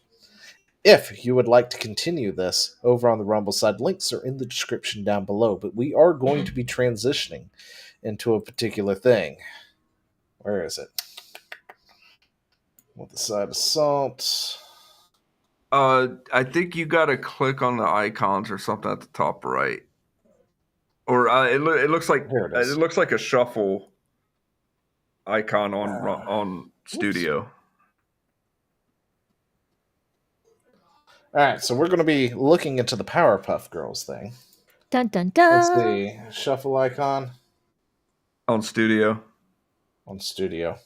If you would like to continue this over on the Rumble side, links are in the description down below. But we are going to be transitioning into a particular thing. Where is it? With the side assault. I think you got to click on the icons or something at the top right. Or it looks like it looks like a shuffle icon on Studio. All right, so we're going to be looking into the Powerpuff Girls thing. Dun dun dun. What's the shuffle icon? On Studio. On Studio.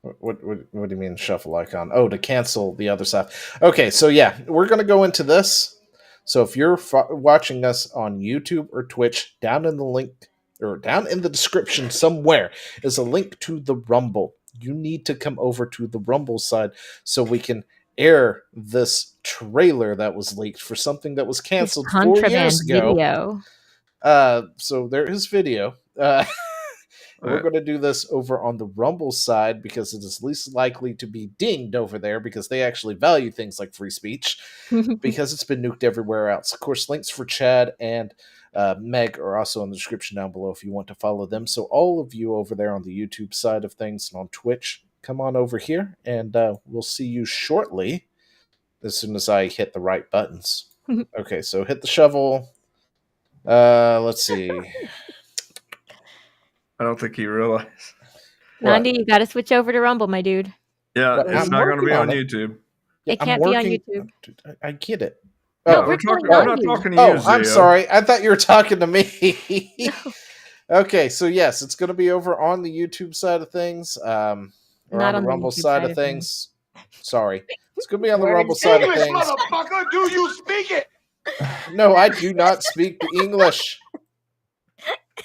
What do you mean shuffle icon? Oh, to cancel the other side. Okay, so yeah, we're going to go into this. So if you're watching us on YouTube or Twitch, down in the link or down in the description somewhere is a link to the Rumble. You need to come over to the Rumble side so we can air this trailer that was leaked for something that was canceled 4 years ago. Video. So there is video. We're going to do this over on the Rumble side because it is least likely to be dinged over there because they actually value things like free speech because it's been nuked everywhere else. Of course, links for Chad and Meg are also in the description down below if you want to follow them. So all of you over there on the YouTube side of things and on Twitch, come on over here, and we'll see you shortly as soon as I hit the right buttons. Okay, so hit the shovel. Let's see. I don't think he realized. Nandi, you got to switch over to Rumble, my dude. Yeah, But it's I'm not going to be working on on it. YouTube. It can't be on YouTube. I get it. No, Oh, we're not talking to you, I'm Zio. sorry. I thought you were talking to me. Okay, so yes, it's going to be over on the YouTube side of things, or Not on the Rumble YouTube side of things. Sorry, it's going to be on the Words. Rumble side of English, things. motherfucker, do you speak it? No, I do not speak the English.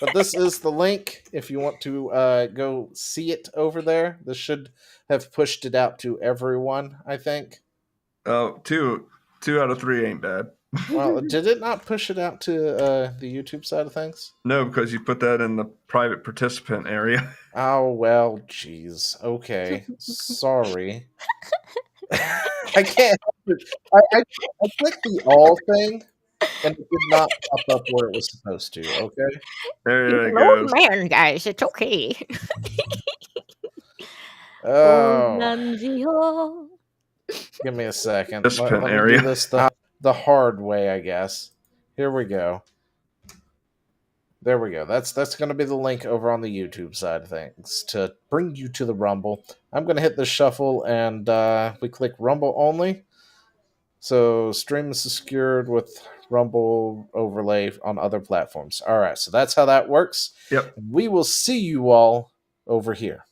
But this is the link if you want to go see it over there. This should have pushed it out to everyone, I think. Oh, two out of 3 ain't bad. Well, did it not push it out to the YouTube side of things? No, because you put that in the private participant area. Oh, well, jeez. Okay. Sorry. I can't help it. I clicked the all thing, and it did not pop up where it was supposed to, okay? There it He's an old goes. man, guys. It's okay. Oh, Nanji-ho. give me a second. Participant Let me area. do this the hard way, I guess. Here we go. There we go. That's going to be the link over on the YouTube side of things to bring you to the Rumble. I'm going to hit the shuffle, and we click Rumble only. So stream is secured with Rumble overlay on other platforms. All right, so that's how that works. Yep. We will see you all over here.